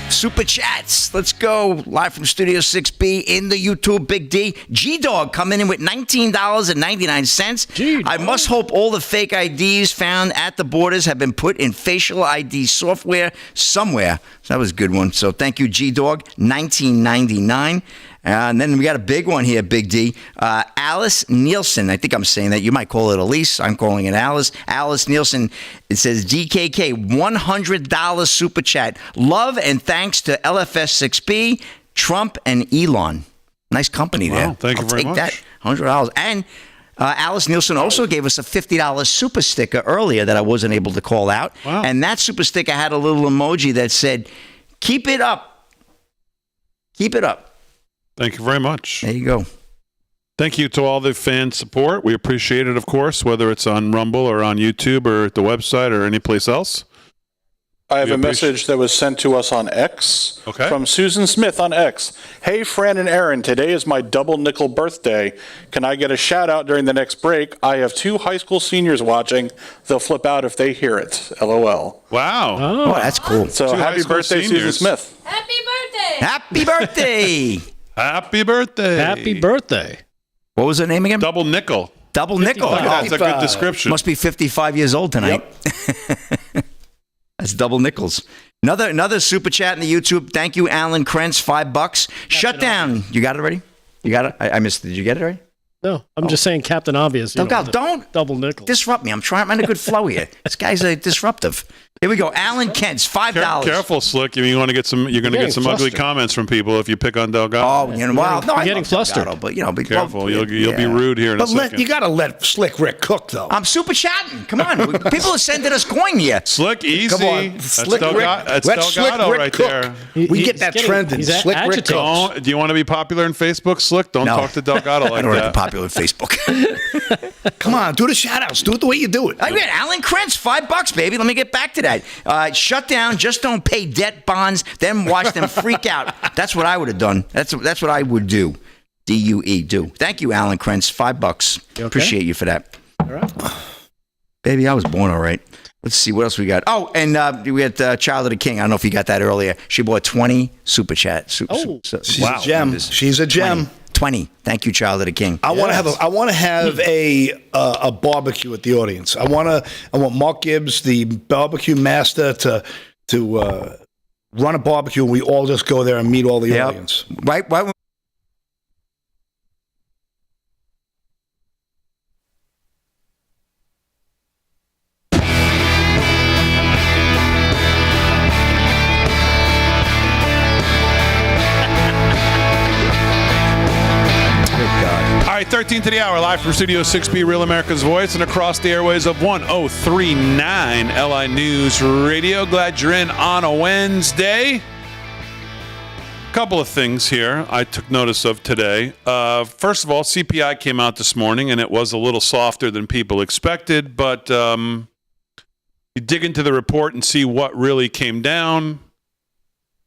Super chats. Let's go. Live from Studio 6B in the YouTube, Big D. G-Dog coming in with $19.99. I must hope all the fake IDs found at the borders have been put in facial ID software somewhere. So that was a good one. So thank you, G-Dog. $19.99. And then we got a big one here, Big D. Alice Nielsen. I think I'm saying that. You might call it Elise. I'm calling it Alice. Alice Nielsen. It says DKK, $100 super chat. Love and thanks to LFS6B, Trump, and Elon. Nice company there. Wow, thank you very much. I'll take that. $100. And Alice Nielsen also gave us a $50 super sticker earlier that I wasn't able to call out. Wow. And that super sticker had a little emoji that said, keep it up. Keep it up. Thank you very much. There you go. Thank you to all the fan support. We appreciate it, of course, whether it's on Rumble or on YouTube or at the website or any place else. I have a message that was sent to us on X from Susan Smith on X. Hey, Fran and Aaron, today is my double nickel birthday. Can I get a shout out during the next break? I have 2 high school seniors watching. They'll flip out if they hear it. LOL. Wow. Oh, that's cool. So happy birthday, Susan Smith. Happy birthday. Happy birthday. Happy birthday. Happy birthday. What was her name again? Double nickel. Double nickel. Look at that. That's a good description. Must be 55 years old tonight. Yep. That's double nickels. Another super chat in the YouTube. Thank you, Alan Krentz, $5. Shutdown. You got it already? You got it? I missed it. Did you get it already? No, I'm just saying Captain Obvious. Don't double nickel. Disrupt me. I'm in a good flow here. This guy's disruptive. Here we go. Alan Kent's $5. Careful, Slick. You want to get some. You're going to get some ugly comments from people if you pick on Delgado. Oh, you know, well, no, I'm getting flustered. Delgado, but be careful. You'll be rude here in a second. You got to let Slick Rick cook, though. I'm super chatting. Come on, people are sending us coin here. Slick, easy. Come on, Slick Rick. That's Delgado right there. We get that trending. Slick Rick cooks. Do you want to be popular in Facebook, Slick? Don't talk to Delgado like that. I don't want to be popular in Facebook. Come on, do the shout-outs. Do it the way you do it. I mean, Alan Krentz, $5, baby. Let me get back to that. Shut down. Just don't pay debt bonds. Then watch them freak out. That's what I would have done. That's what I would do. DUE, do. Thank you, Alan Krentz. $5. Okay? Appreciate you for that. All right. Baby, I was born all right. Let's see what else we got. Oh, and we had Child of the King. I don't know if you got that earlier. She bought 20 super chats. She's a gem. She's a gem. 20. Thank you, Child of the King. I want to have a barbecue with the audience. I want Mark Gibbs, the barbecue master, to run a barbecue, and we all just go there and meet all the audience. Right. All right, 13 to the hour, live from Studio 6B, Real America's Voice, and across the airways of 1039 LI News Radio. Glad you're in on a Wednesday. Couple of things here I took notice of today. First of all, CPI came out this morning, and it was a little softer than people expected, but you dig into the report and see what really came down.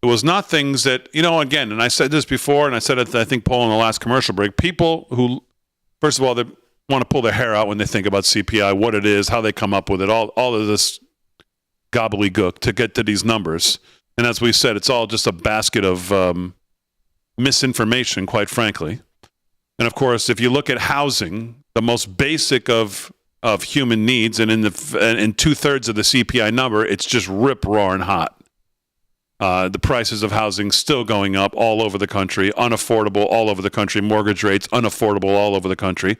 It was not things that, again, and I said this before, and I said it, I think, Paul, in the last commercial break, people who, first of all, they want to pull their hair out when they think about CPI, what it is, how they come up with it, all of this gobbledygook to get to these numbers. And as we said, it's all just a basket of misinformation, quite frankly. And of course, if you look at housing, the most basic of human needs, and in 2/3 of the CPI number, it's just rip-roaring hot. The prices of housing still going up all over the country, unaffordable all over the country, mortgage rates unaffordable all over the country.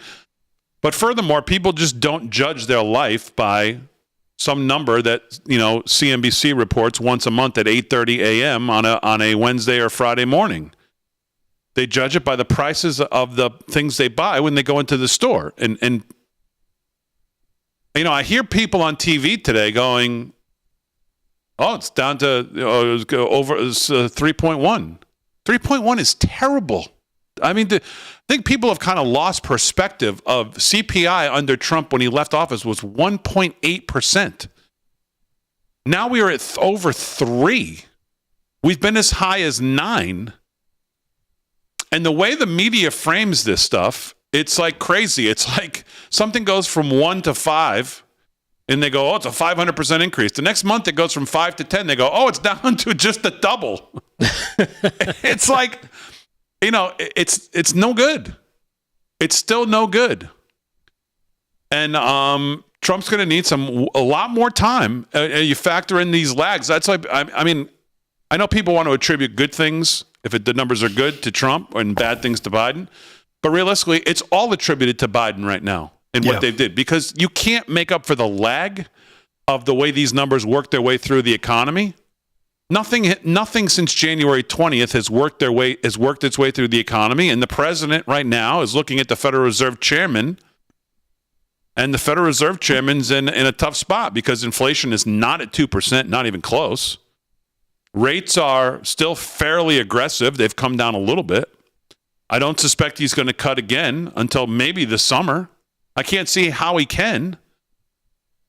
But furthermore, people just don't judge their life by some number that, CNBC reports once a month at 8:30 a.m. on a Wednesday or Friday morning. They judge it by the prices of the things they buy when they go into the store. And I hear people on TV today going, oh, it's down to over 3.1. 3.1 is terrible. I mean, I think people have kind of lost perspective of CPI under Trump when he left office was 1.8%. Now we are at over 3. We've been as high as 9. And the way the media frames this stuff, it's like crazy. It's like something goes from 1 to 5, and they go, oh, it's a 500% increase. The next month it goes from 5 to 10. They go, oh, it's down to just the double. It's like, it's no good. It's still no good. And Trump's going to need a lot more time. You factor in these lags. That's like, I mean, I know people want to attribute good things, if the numbers are good, to Trump and bad things to Biden. But realistically, it's all attributed to Biden right now and what they did. Because you can't make up for the lag of the way these numbers work their way through the economy. Nothing since January 20th has worked its way through the economy, and the president right now is looking at the Federal Reserve Chairman, and the Federal Reserve Chairman's in a tough spot because inflation is not at 2%, not even close. Rates are still fairly aggressive. They've come down a little bit. I don't suspect he's going to cut again until maybe the summer. I can't see how he can.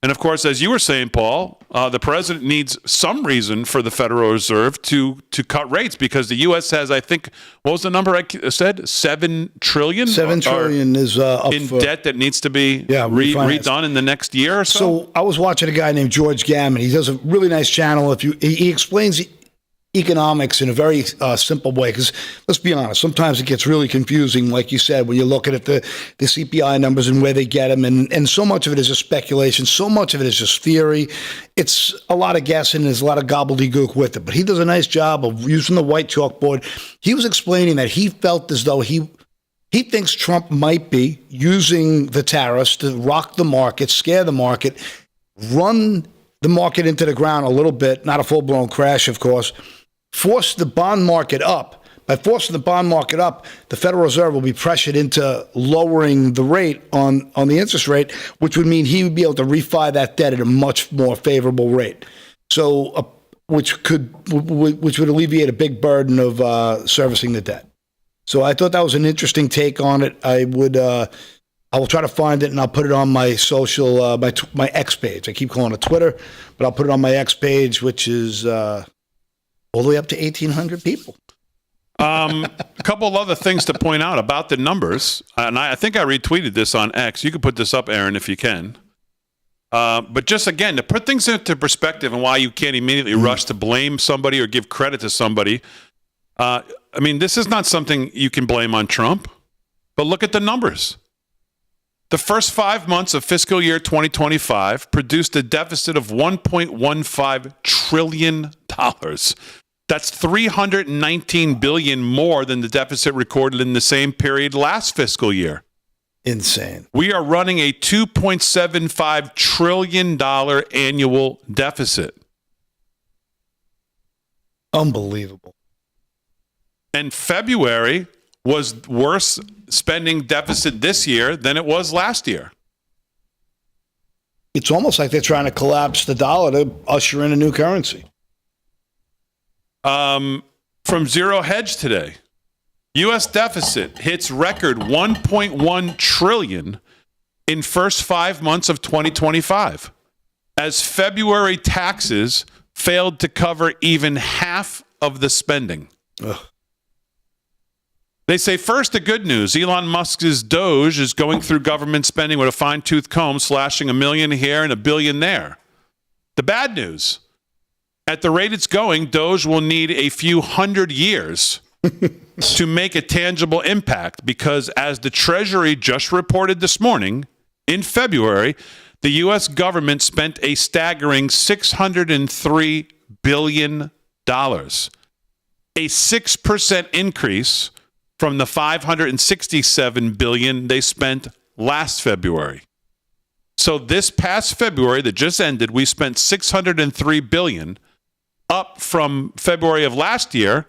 And of course, as you were saying, Paul, the president needs some reason for the Federal Reserve to cut rates because the U.S. has, I think, what was the number I said? $7 trillion? $7 trillion is up in debt that needs to be redone in the next year or so. So I was watching a guy named George Gammon. He does a really nice channel. He explains economics in a very simple way, because let's be honest, sometimes it gets really confusing, like you said, when you're looking at the CPI numbers and where they get them, and so much of it is just speculation, so much of it is just theory. It's a lot of guessing, there's a lot of gobbledygook with it, but he does a nice job of using the white chalkboard. He was explaining that he felt as though he thinks Trump might be using the tariffs to rock the market, scare the market, run the market into the ground a little bit, not a full-blown crash, of course, force the bond market up. By forcing the bond market up, the Federal Reserve will be pressured into lowering the rate on the interest rate, which would mean he would be able to refi that debt at a much more favorable rate. So, which would alleviate a big burden of servicing the debt. So I thought that was an interesting take on it. I will try to find it and I'll put it on my social, my X page. I keep calling it Twitter, but I'll put it on my X page, which is all the way up to 1,800 people. A couple of other things to point out about the numbers, and I think I retweeted this on X. You can put this up, Aaron, if you can. But just again, to put things into perspective and why you can't immediately rush to blame somebody or give credit to somebody. I mean, this is not something you can blame on Trump, but look at the numbers. The first 5 months of fiscal year 2025 produced a deficit of $1.15 trillion. That's $319 billion more than the deficit recorded in the same period last fiscal year. Insane. We are running a $2.75 trillion annual deficit. Unbelievable. And February was worse spending deficit this year than it was last year. It's almost like they're trying to collapse the dollar to usher in a new currency. from Zero Hedge today. U.S. deficit hits record $1.1 trillion in first 5 months of 2025, as February taxes failed to cover even half of the spending. Ugh. They say, first, the good news. Elon Musk's Doge is going through government spending with a fine-tooth comb, slashing $1 million here and $1 billion there. The bad news, at the rate it's going, Doge will need a few hundred years to make a tangible impact, because as the Treasury just reported this morning, in February, the U.S. government spent a staggering $603 billion, a 6% increase from the $567 billion they spent last February. So this past February that just ended, we spent $603 billion, up from February of last year,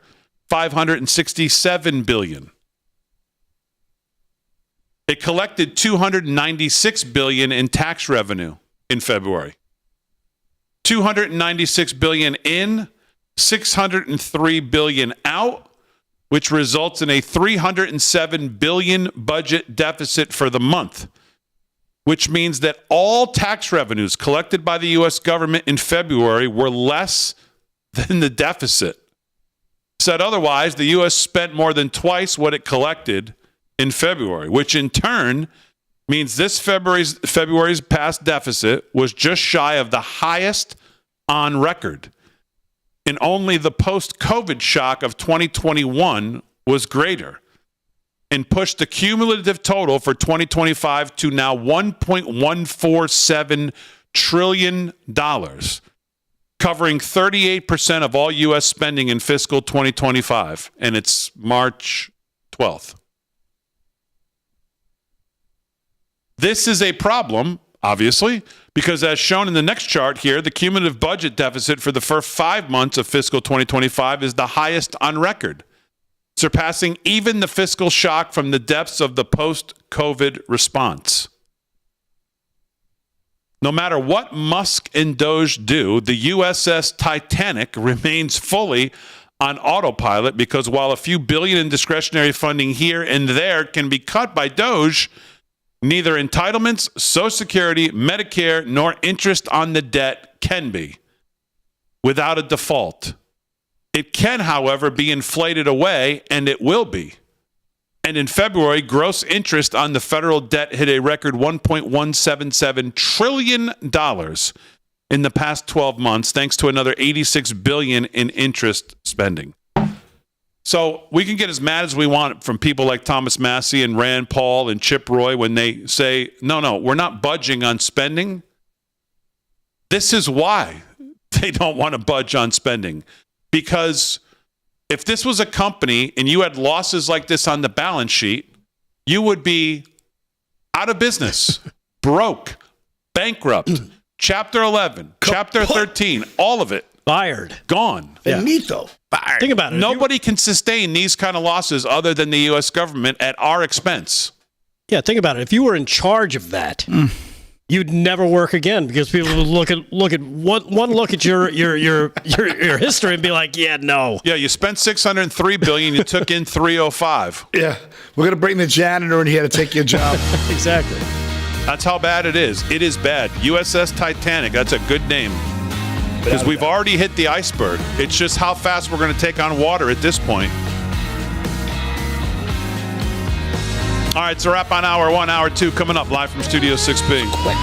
$567 billion. It collected $296 billion in tax revenue in February. $296 billion in, $603 billion out, which results in a $307 billion budget deficit for the month, which means that all tax revenues collected by the U.S. government in February were less than the deficit. Said otherwise, the U.S. spent more than twice what it collected in February, which in turn means this February's past deficit was just shy of the highest on record. And only the post-COVID shock of 2021 was greater, and pushed the cumulative total for 2025 to now $1.147 trillion, covering 38% of all U.S. spending in fiscal 2025, and it's March 12th. This is a problem, obviously, because as shown in the next chart here, the cumulative budget deficit for the first 5 months of fiscal 2025 is the highest on record, surpassing even the fiscal shock from the depths of the post-COVID response. No matter what Musk and Doge do, the USS Titanic remains fully on autopilot, because while a few billion in discretionary funding here and there can be cut by Doge, neither entitlements, Social Security, Medicare, nor interest on the debt can be without a default. It can, however, be inflated away, and it will be. And in February, gross interest on the federal debt hit a record $1.177 trillion in the past 12 months, thanks to another $86 billion in interest spending. So we can get as mad as we want from people like Thomas Massey and Rand Paul and Chip Roy when they say, no, we're not budging on spending. This is why they don't want to budge on spending. Because if this was a company and you had losses like this on the balance sheet, you would be out of business, broke, bankrupt, Chapter 11, Chapter 13, all of it. Fired. Gone. Finito. Fired. Think about it. Nobody can sustain these kind of losses other than the U.S. government at our expense. Yeah, think about it. If you were in charge of that, you'd never work again, because people would look at one look at your history and be like, yeah, no. Yeah, you spent $603 billion, you took in $305. Yeah, we're gonna bring the janitor in here to take your job. Exactly. That's how bad it is. It is bad. USS Titanic. That's a good name. Because we've already hit the iceberg. It's just how fast we're going to take on water at this point. All right, it's a wrap on hour 1, hour 2 coming up live from Studio 6B. Quick.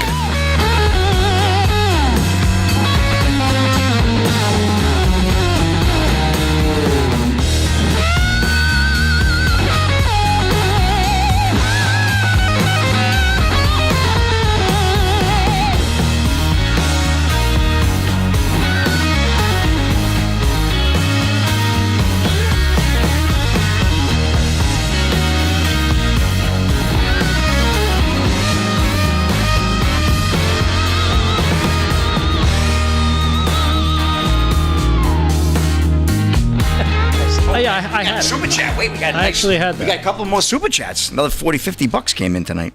I had super chat. Wait, we got I actually had that. We got a couple more super chats. Another $40-50 came in tonight.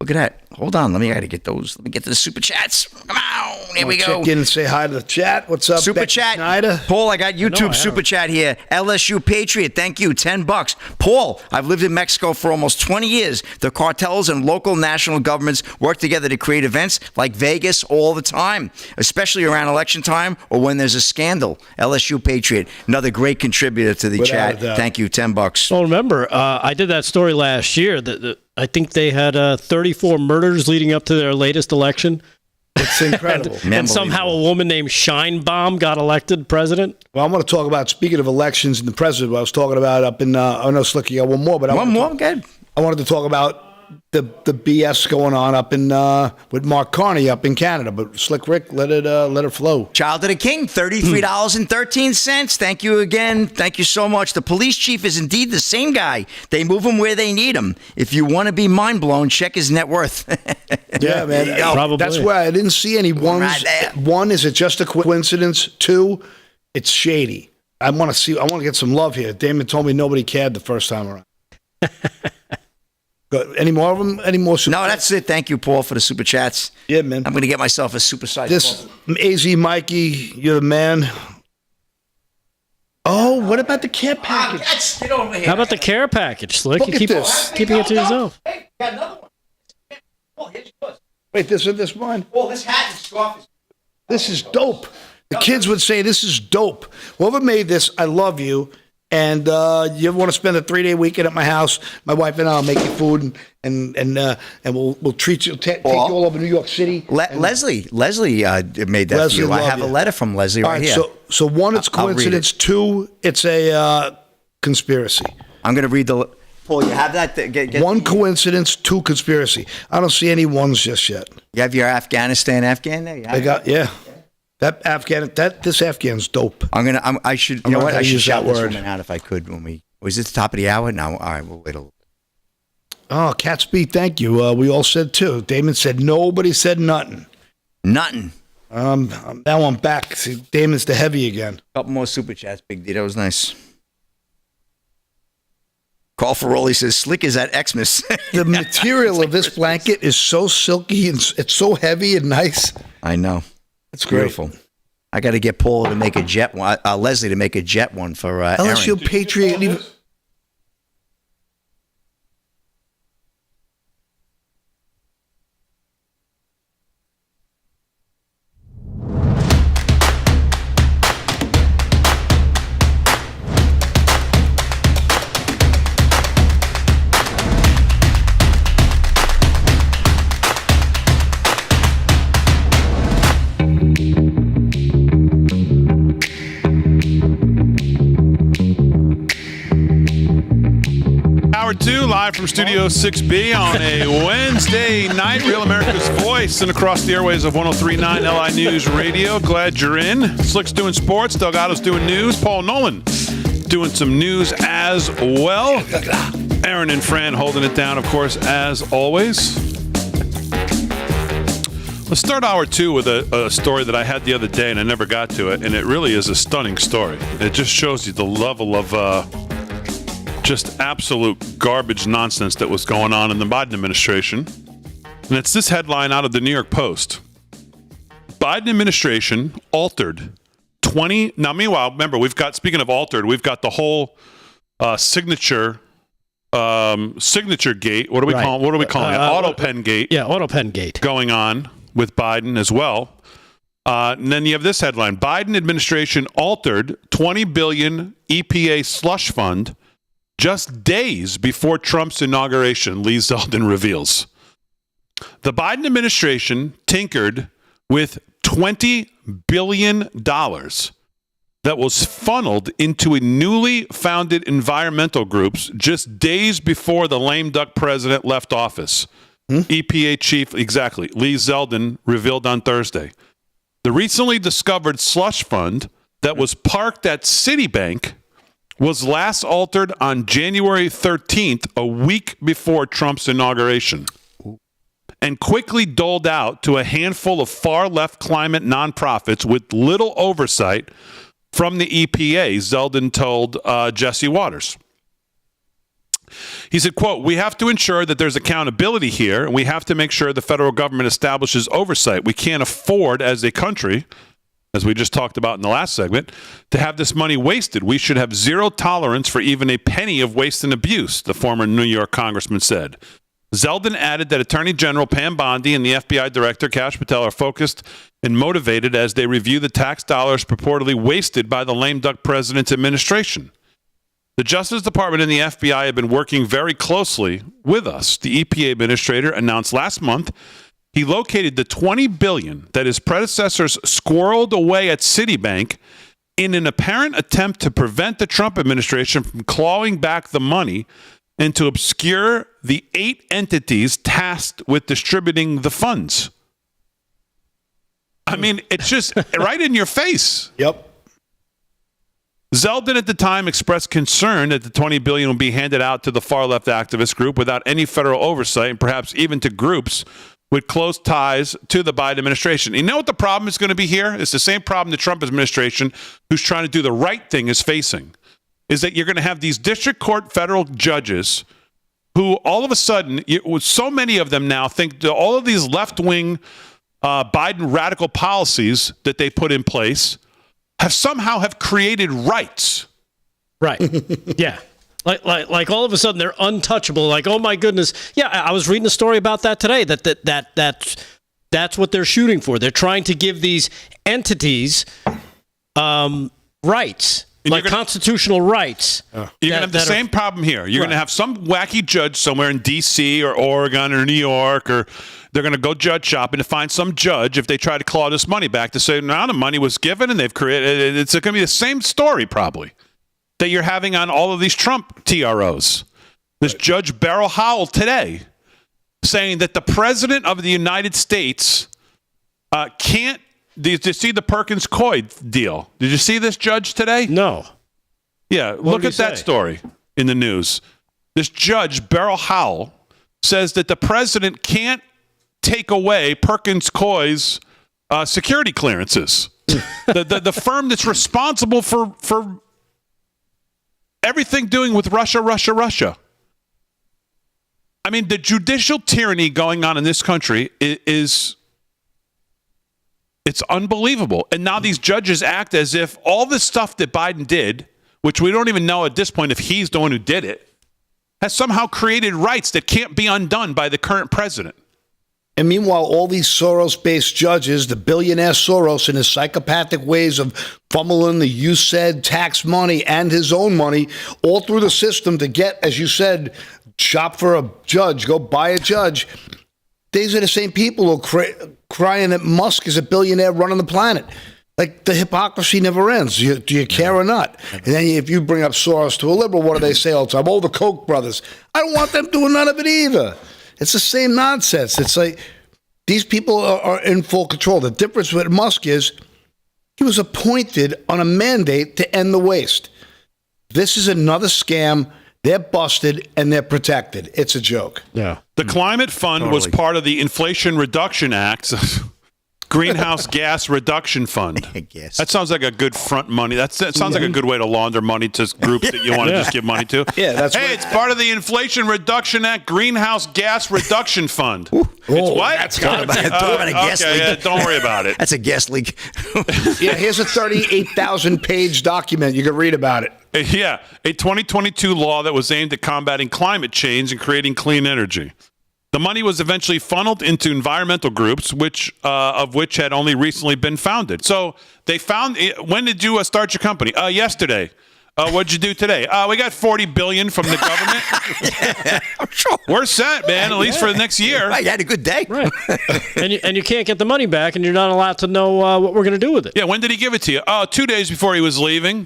Look at that. Hold on. I got to get those. Let me get to the super chats. Come on. Here we go. Check in and say hi to the chat. What's up, Super Becky chat. Schneider? Paul, I got YouTube super chat here. LSU Patriot. Thank you. $10. Paul, I've lived in Mexico for almost 20 years. The cartels and local national governments work together to create events like Vegas all the time, especially around election time or when there's a scandal. LSU Patriot. Another great contributor to the chat. Thank you. $10. Well, remember, I did that story last year that I think they had 34 murders leading up to their latest election. It's incredible. and somehow a woman named Scheinbaum got elected president. Well, I want to talk about, speaking of elections and the president, I was talking about up in, I know Slicky got one more, but Good. I wanted to talk about the BS going on up in with Mark Carney up in Canada, but Slick Rick let it flow. Child of the King, $33.13. Thank you again. Thank you so much. The police chief is indeed the same guy. They move him where they need him. If you want to be mind blown, check his net worth. Yeah, man. Probably. That's why I didn't see any ones. Right. One, is it just a coincidence? Two, it's shady. I want to get some love here. Damon told me nobody cared the first time around. Any more of them? Any more? No, that's it. Thank you, Paul, for the super chats. Yeah, man. I'm going to get myself a super size. This AZ Mikey, you're the man. Oh, what about the care package? Get over here. How about the care package, Slick? Look You at keep this. keeping it to yourself. Hey, got another one. Paul, here's yours. Wait, this mine? Paul, this hat and scarf is... This is dope. The kids would say this is dope. Whoever made this, I love you. And you ever want to spend a 3-day weekend at my house? My wife and I'll make you food, and we'll treat you, take you all over New York City. Leslie made that for you. I have a letter from Leslie right here. So one, it's coincidence. Two, it's a conspiracy. I'm going to read the... Paul, you have that? One coincidence, two conspiracy. I don't see any ones just yet. You have your Afghan there? I got, yeah. This Afghan's dope. I should shout this woman out if I could was it the top of the hour? No, all right, we'll wait a little. Oh, Cat's Beat, thank you. We all said too. Damon said nobody said nothing. Nothing. Now I'm back. See, Damon's the heavy again. Couple more super chats, Big D. That was nice. Call for Rolly says, Slick is at Xmas. The material of this blanket is so silky and it's so heavy and nice. I know. It's beautiful. I got to get Paul to make a jet one. Leslie to make a jet one for LSU Aaron. Patriot. Hour 2, live from Studio 6B on a Wednesday night. Real America's Voice and across the airways of 103.9 LI News Radio. Glad you're in. Slick's doing sports. Delgado's doing news. Paul Nolan doing some news as well. Aaron and Fran holding it down, of course, as always. Let's start hour 2 with a story that I had the other day, and I never got to it, and it really is a stunning story. It just shows you the level of just absolute garbage nonsense that was going on in the Biden administration. And it's this headline out of the New York Post. Biden administration altered 20... Now, meanwhile, remember, speaking of altered, we've got the whole signature gate. What are we calling it? Auto pen gate. Yeah, auto pen gate. Going on with Biden as well. And then you have this headline. Biden administration altered $20 billion EPA slush fund just days before Trump's inauguration, Lee Zeldin reveals. The Biden administration tinkered with $20 billion that was funneled into a newly founded environmental groups just days before the lame duck president left office. EPA chief, exactly, Lee Zeldin revealed on Thursday. The recently discovered slush fund that was parked at Citibank was last altered on January 13th, a week before Trump's inauguration, and quickly doled out to a handful of far-left climate nonprofits with little oversight from the EPA, Zeldin told Jesse Waters. He said, quote, "We have to ensure that there's accountability here, and we have to make sure the federal government establishes oversight. We can't afford as a country, as we just talked about in the last segment, to have this money wasted. We should have zero tolerance for even a penny of waste and abuse," the former New York congressman said. Zeldin added that Attorney General Pam Bondi and the FBI Director Kash Patel are focused and motivated as they review the tax dollars purportedly wasted by the lame duck president's administration. The Justice Department and the FBI have been working very closely with us. The EPA administrator announced last month he located the $20 billion that his predecessors squirreled away at Citibank in an apparent attempt to prevent the Trump administration from clawing back the money and to obscure the 8 entities tasked with distributing the funds. I mean, it's just right in your face. Yep. Zeldin at the time expressed concern that the $20 billion will be handed out to the far-left activist group without any federal oversight, and perhaps even to groups with close ties to the Biden administration. You know what the problem is going to be here? It's the same problem the Trump administration, who's trying to do the right thing, is facing. Is that you're going to have these district court federal judges who all of a sudden, so many of them now think that all of these left-wing Biden radical policies that they put in place have created rights. Right. Yeah. Like all of a sudden they're untouchable. Like, oh my goodness. Yeah, I was reading a story about that today. That's what they're shooting for. They're trying to give these entities rights. Like constitutional rights. You're going to have the same problem here. You're going to have some wacky judge somewhere in D.C. or Oregon or New York, or they're going to go judge shopping to find some judge if they try to claw this money back to say, now the money was given and they've created. It's going to be the same story probably that you're having on all of these Trump TROs. This Judge Beryl Howell today saying that the president of the United States can't. Did you see the Perkins Coy deal? Did you see this judge today? No. Yeah, look at that story in the news. This judge, Beryl Howell, says that the president can't take away Perkins Coy's security clearances. the firm that's responsible for everything doing with Russia. I mean, the judicial tyranny going on in this country is it's unbelievable. And now these judges act as if all this stuff that Biden did, which we don't even know at this point if he's the one who did it, has somehow created rights that can't be undone by the current president. And meanwhile, all these Soros-based judges, the billionaire Soros and his psychopathic ways of fumbling the you said tax money and his own money all through the system to get, as you said, shop for a judge, go buy a judge. These are the same people who are crying that Musk is a billionaire running the planet. Like, the hypocrisy never ends. Do you care or not? And then if you bring up Soros to a liberal, what do they say all the time? Oh, the Koch brothers. I don't want them doing none of it either. It's the same nonsense. It's like these people are in full control. The difference with Musk is he was appointed on a mandate to end the waste. This is another scam. They're busted and they're protected. It's a joke. Yeah. The Climate Fund was part of the Inflation Reduction Act, Greenhouse Gas Reduction Fund. I guess. That sounds like a good front money. That sounds like a good way to launder money to groups that you want to just give money to. Yeah, that's hey, it's part of the Inflation Reduction Act, Greenhouse Gas Reduction Fund. It's what? That's got a gas leak. Yeah, don't worry about it. That's a gas leak. Yeah, here's a 38,000-page document. You can read about it. Yeah, a 2022 law that was aimed at combating climate change and creating clean energy. The money was eventually funneled into environmental groups, of which had only recently been founded. So they found. When did you start your company? Yesterday. What'd you do today? We got $40 billion from the government. Sure. We're set, man. At least for the next year. Right, you had a good day. Right. and you can't get the money back, and you're not allowed to know what we're going to do with it. Yeah. When did he give it to you? 2 days before he was leaving.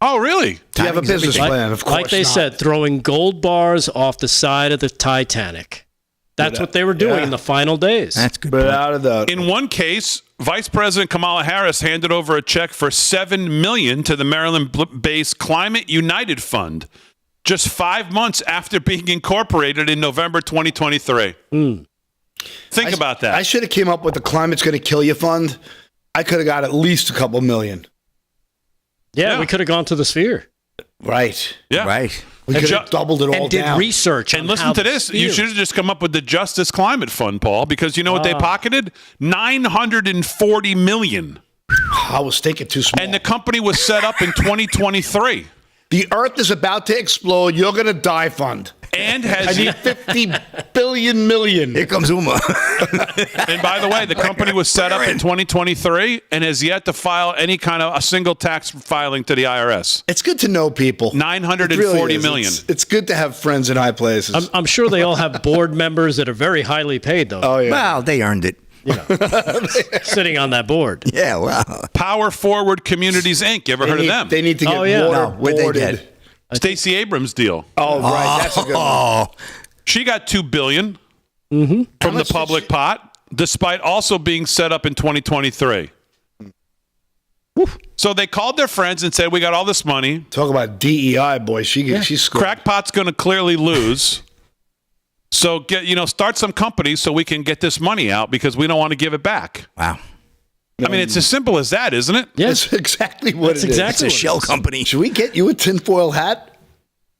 Oh, really? Do you have a business plan? Of course like they said, throwing gold bars off the side of the Titanic. That's what they were doing in the final days. That's good. But out of the In one case, Vice President Kamala Harris handed over a check for $7 million to the Maryland-based Climate United Fund just 5 months after being incorporated in November 2023. Think about that. I should have came up with the Climate's Going to Kill You Fund. I could have got at least a couple million. Yeah, we could have gone to the Sphere. Right. Yeah. Right. We could have doubled it all and did down. research. And on listen how to this. You feels. should have just come up with the Justice Climate Fund, Paul, because you know what they pocketed? $940 million. I was thinking too small. And the company was set up in 2023. The Earth is about to explode. You're going to die fund. And I has need 50 billion million. Here comes Uma. and by the way, the company was set up in 2023 and has yet to file any kind of a single tax filing to the IRS. It's good to know people. $940 million. It's good to have friends in high places. I'm sure they all have board members that are very highly paid, though. Oh, yeah. Well, they earned it. Sitting on that board. Yeah, wow. Power Forward Communities, Inc. You ever heard of them? They need to get what'd they waterboarded. get? Stacey Abrams deal. Oh, right. That's a good one. She got $2 billion from the public pot, despite also being set up in 2023. So they called their friends and said, "We got all this money. Talk about DEI, boy. She's scored. Crackpot's going to clearly lose. So start some companies so we can get this money out because we don't want to give it back." Wow. I mean, it's as simple as that, isn't it? Yeah. That's exactly what That's it is. exactly It's a shell company. Should we get you a tinfoil hat?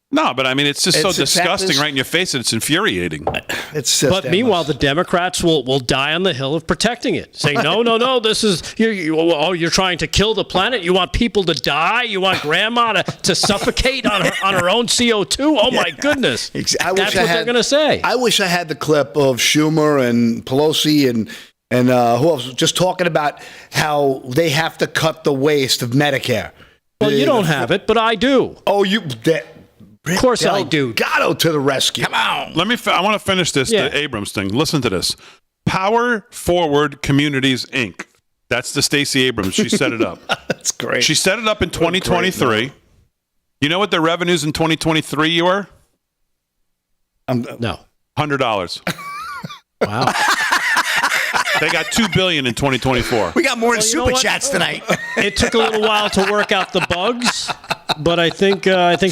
No, but I mean, it's just so It's exactly- disgusting right in your face, and it's infuriating. It's just But meanwhile, the Democrats will die on the hill of protecting it, saying, no, this is, you're trying to kill the planet? You want people to die? You want grandma to suffocate on her own CO2? Oh, my goodness. That's what they're going to say. I wish I had the clip of Schumer and Pelosi and who else just talking about how they have to cut the waste of Medicare. Well, you don't have it, but I do. Oh, Of course I do. Delgado to the rescue. Come on. I want to finish this the Abrams thing. Listen to this. Power Forward Communities, Inc. That's the Stacey Abrams. She set it up. That's great. She set it up in 2023. You know what their revenues in 2023 were? No. $100. Wow. They got $2 billion in 2024. We got more in Super Chats tonight. It took a little while to work out the bugs, but I think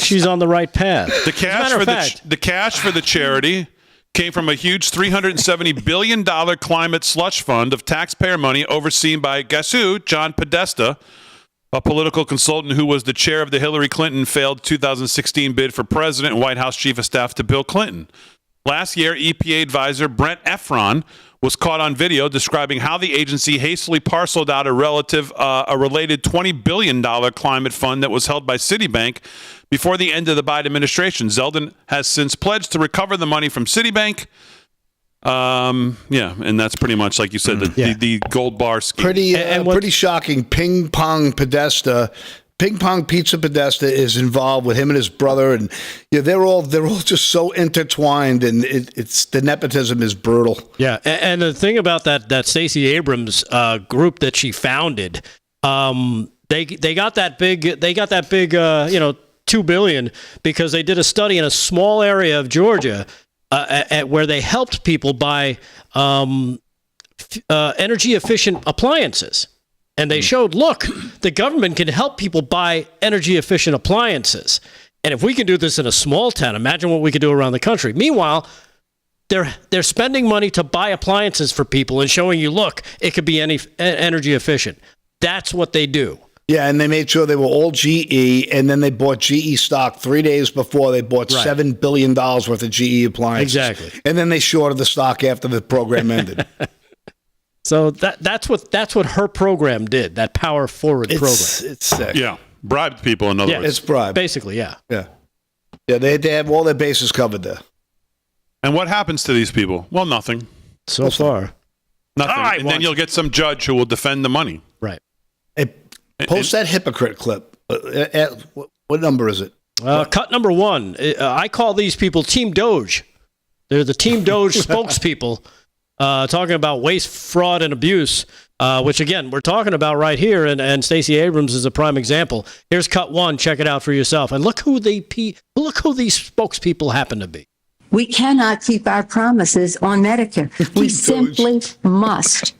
she's on the right path. The cash for the charity came from a huge $370 billion climate slush fund of taxpayer money overseen by, guess who? John Podesta, a political consultant who was the chair of the Hillary Clinton failed 2016 bid for president and White House chief of staff to Bill Clinton. Last year, EPA advisor Brent Efron was caught on video describing how the agency hastily parceled out a related $20 billion climate fund that was held by Citibank before the end of the Biden administration. Zeldin has since pledged to recover the money from Citibank. And that's pretty much, like you said, the gold bar scheme. Pretty shocking. Ping Pong Pizza Podesta is involved with him and his brother, and they're all just so intertwined, and it's the nepotism is brutal. Yeah, and the thing about that Stacey Abrams group that she founded, they got that big $2 billion because they did a study in a small area of Georgia where they helped people buy energy efficient appliances. And they showed, look, the government can help people buy energy-efficient appliances. And if we can do this in a small town, imagine what we could do around the country. Meanwhile, they're spending money to buy appliances for people and showing you, look, it could be energy efficient. That's what they do. Yeah, and they made sure they were all GE, and then they bought GE stock 3 days before they bought $7 billion worth of GE appliances. Exactly. And then they shorted the stock after the program ended. So that's what her program did. That Power Forward program. It's sick. Yeah, bribed people. In other words, it's bribe. Basically, yeah. They have all their bases covered there. And what happens to these people? Well, nothing. So far, nothing. And then you'll get some judge who will defend the money. Right. Hey, post that hypocrite clip. What number is it? Cut number 1. I call these people Team Doge. They're the Team Doge spokespeople. Talking about waste, fraud, and abuse, which, again, we're talking about right here, and Stacey Abrams is a prime example. Here's cut 1. Check it out for yourself. And look who these spokespeople happen to be. We cannot keep our promises on Medicare. We simply must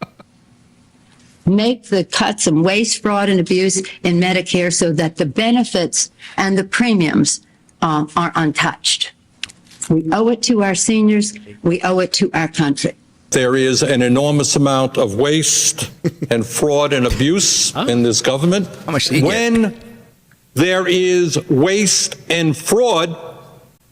make the cuts in waste, fraud, and abuse in Medicare so that the benefits and the premiums are untouched. We owe it to our seniors. We owe it to our country. There is an enormous amount of waste and fraud and abuse in this government. How much do you when there is waste and fraud,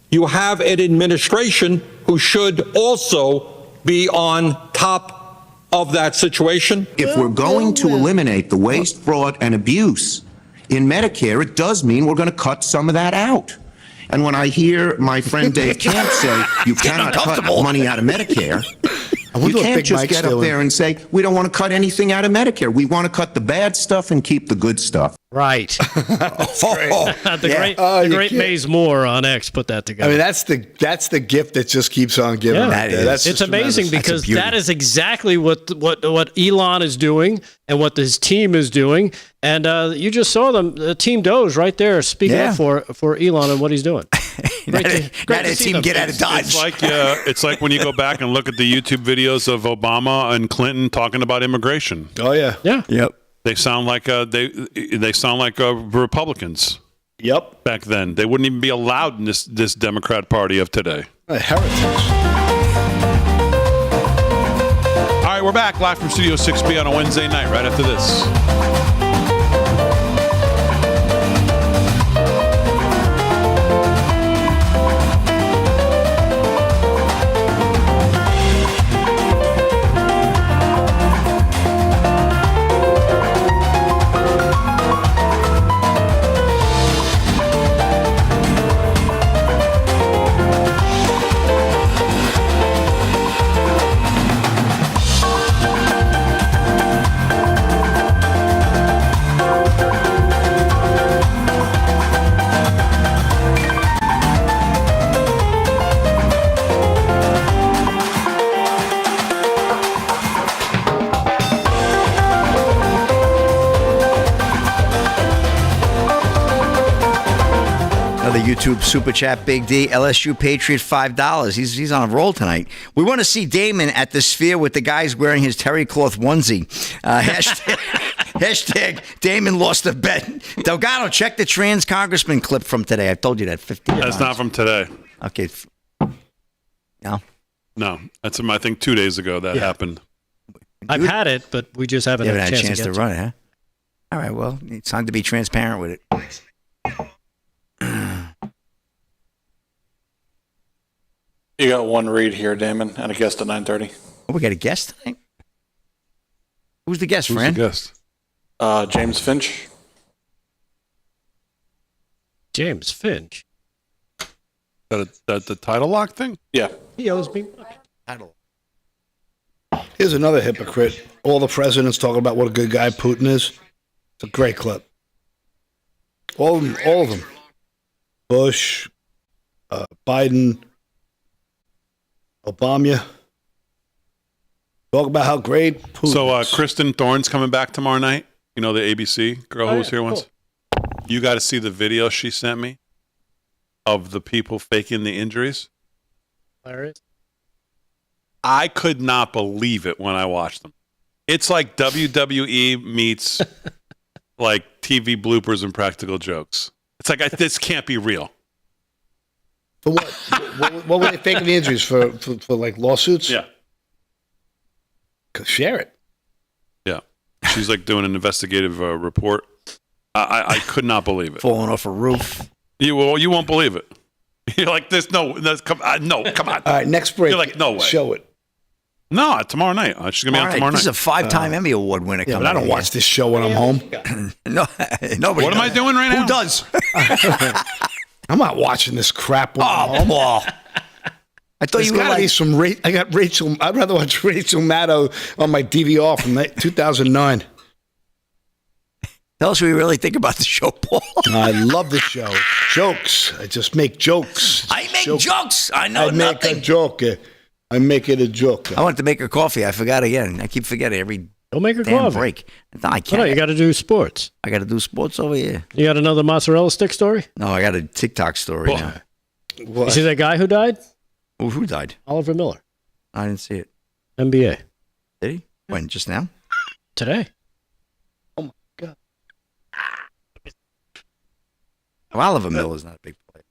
you have an administration who should also be on top of that situation. If we're going to eliminate the waste, fraud, and abuse in Medicare, it does mean we're going to cut some of that out. And when I hear my friend Dave Camp say you cannot cut money out of Medicare, you can't just get up there and say, we don't want to cut anything out of Medicare. We want to cut the bad stuff and keep the good stuff. Right. The great Maze Moore on X put that together. I mean, that's the gift that just keeps on giving. Yeah. It's amazing because that is exactly what Elon is doing and what his team is doing. And you just saw the Team Doge right there speaking up for Elon and what he's doing. Great to see him get out of Dodge. It's like when you go back and look at the YouTube videos of Obama and Clinton talking about immigration. Oh yeah. Yep. They sound like they sound like Republicans. Yep. Back then, they wouldn't even be allowed in this Democrat Party of today. Heretics. All right, we're back live from Studio 6B on a Wednesday night. Right after this. YouTube Super Chat, Big D, LSU Patriot, $5. He's on a roll tonight. We want to see Damon at the Sphere with the guys wearing his terry cloth onesie. Hashtag Damon lost a bet. Delgado, check the trans congressman clip from today. I've told you that 50 times. That's not from today. Okay. No? No. That's I think 2 days ago that happened. I've had it, but we just haven't had a chance to run it, huh? All right, well, it's time to be transparent with it. You got one read here, Damon, and a guest at 9:30. Oh, we got a guest tonight? Who's the guest, Who's friend? the guest? James Finch. James Finch? That the title lock thing? Yeah. He owes me title. Here's another hypocrite. All the presidents talking about what a good guy Putin is. It's a great clip. All of them. Bush, Biden, Obama. Talk about how great Putin So is. Kristen Thorne's coming back tomorrow night. You know, the ABC girl who was here once? You got to see the video she sent me of the people faking the injuries. Hilarious. I could not believe it when I watched them. It's like WWE meets like TV bloopers and practical jokes. It's like, this can't be real. For what? What were they faking the injuries for like lawsuits? Yeah. Share it. Yeah. She's like doing an investigative report. I could not believe it. Falling off a roof. You won't believe it. You're like, come on. All right, next break. You're like, no way. Show it. No, tomorrow night. She's going to be on tomorrow night. This is a 5-time Emmy Award winner. Yeah, but I don't watch this show when I'm home. No, nobody. What am I doing right now? Who does? I'm not watching this crap when I'm home. I thought There's you were gotta be some. I got Rachel. I'd rather watch Rachel Maddow on my DVR from 2009. Tell us what you really think about the show, Paul. I love the show. Jokes. I just make jokes. I make jokes. I know I make nothing. a joke. I make it a joke. I wanted to make her coffee. I forgot again. I keep forgetting every Don't make her damn coffee. break. No, I can't. No, you got to do sports. I got to do sports over here. You got another mozzarella stick story? No, I got a TikTok story now. You see that guy who died? Oh, who died? Oliver Miller. I didn't see it. NBA. Did he? When? Just now? Today. Oh my God. Well, Oliver Miller's not a big player.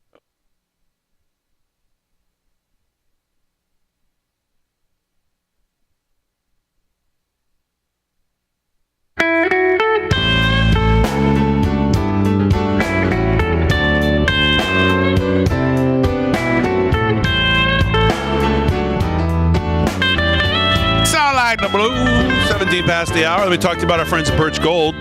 past the hour. Let me talk to you about our friends at Birch Gold.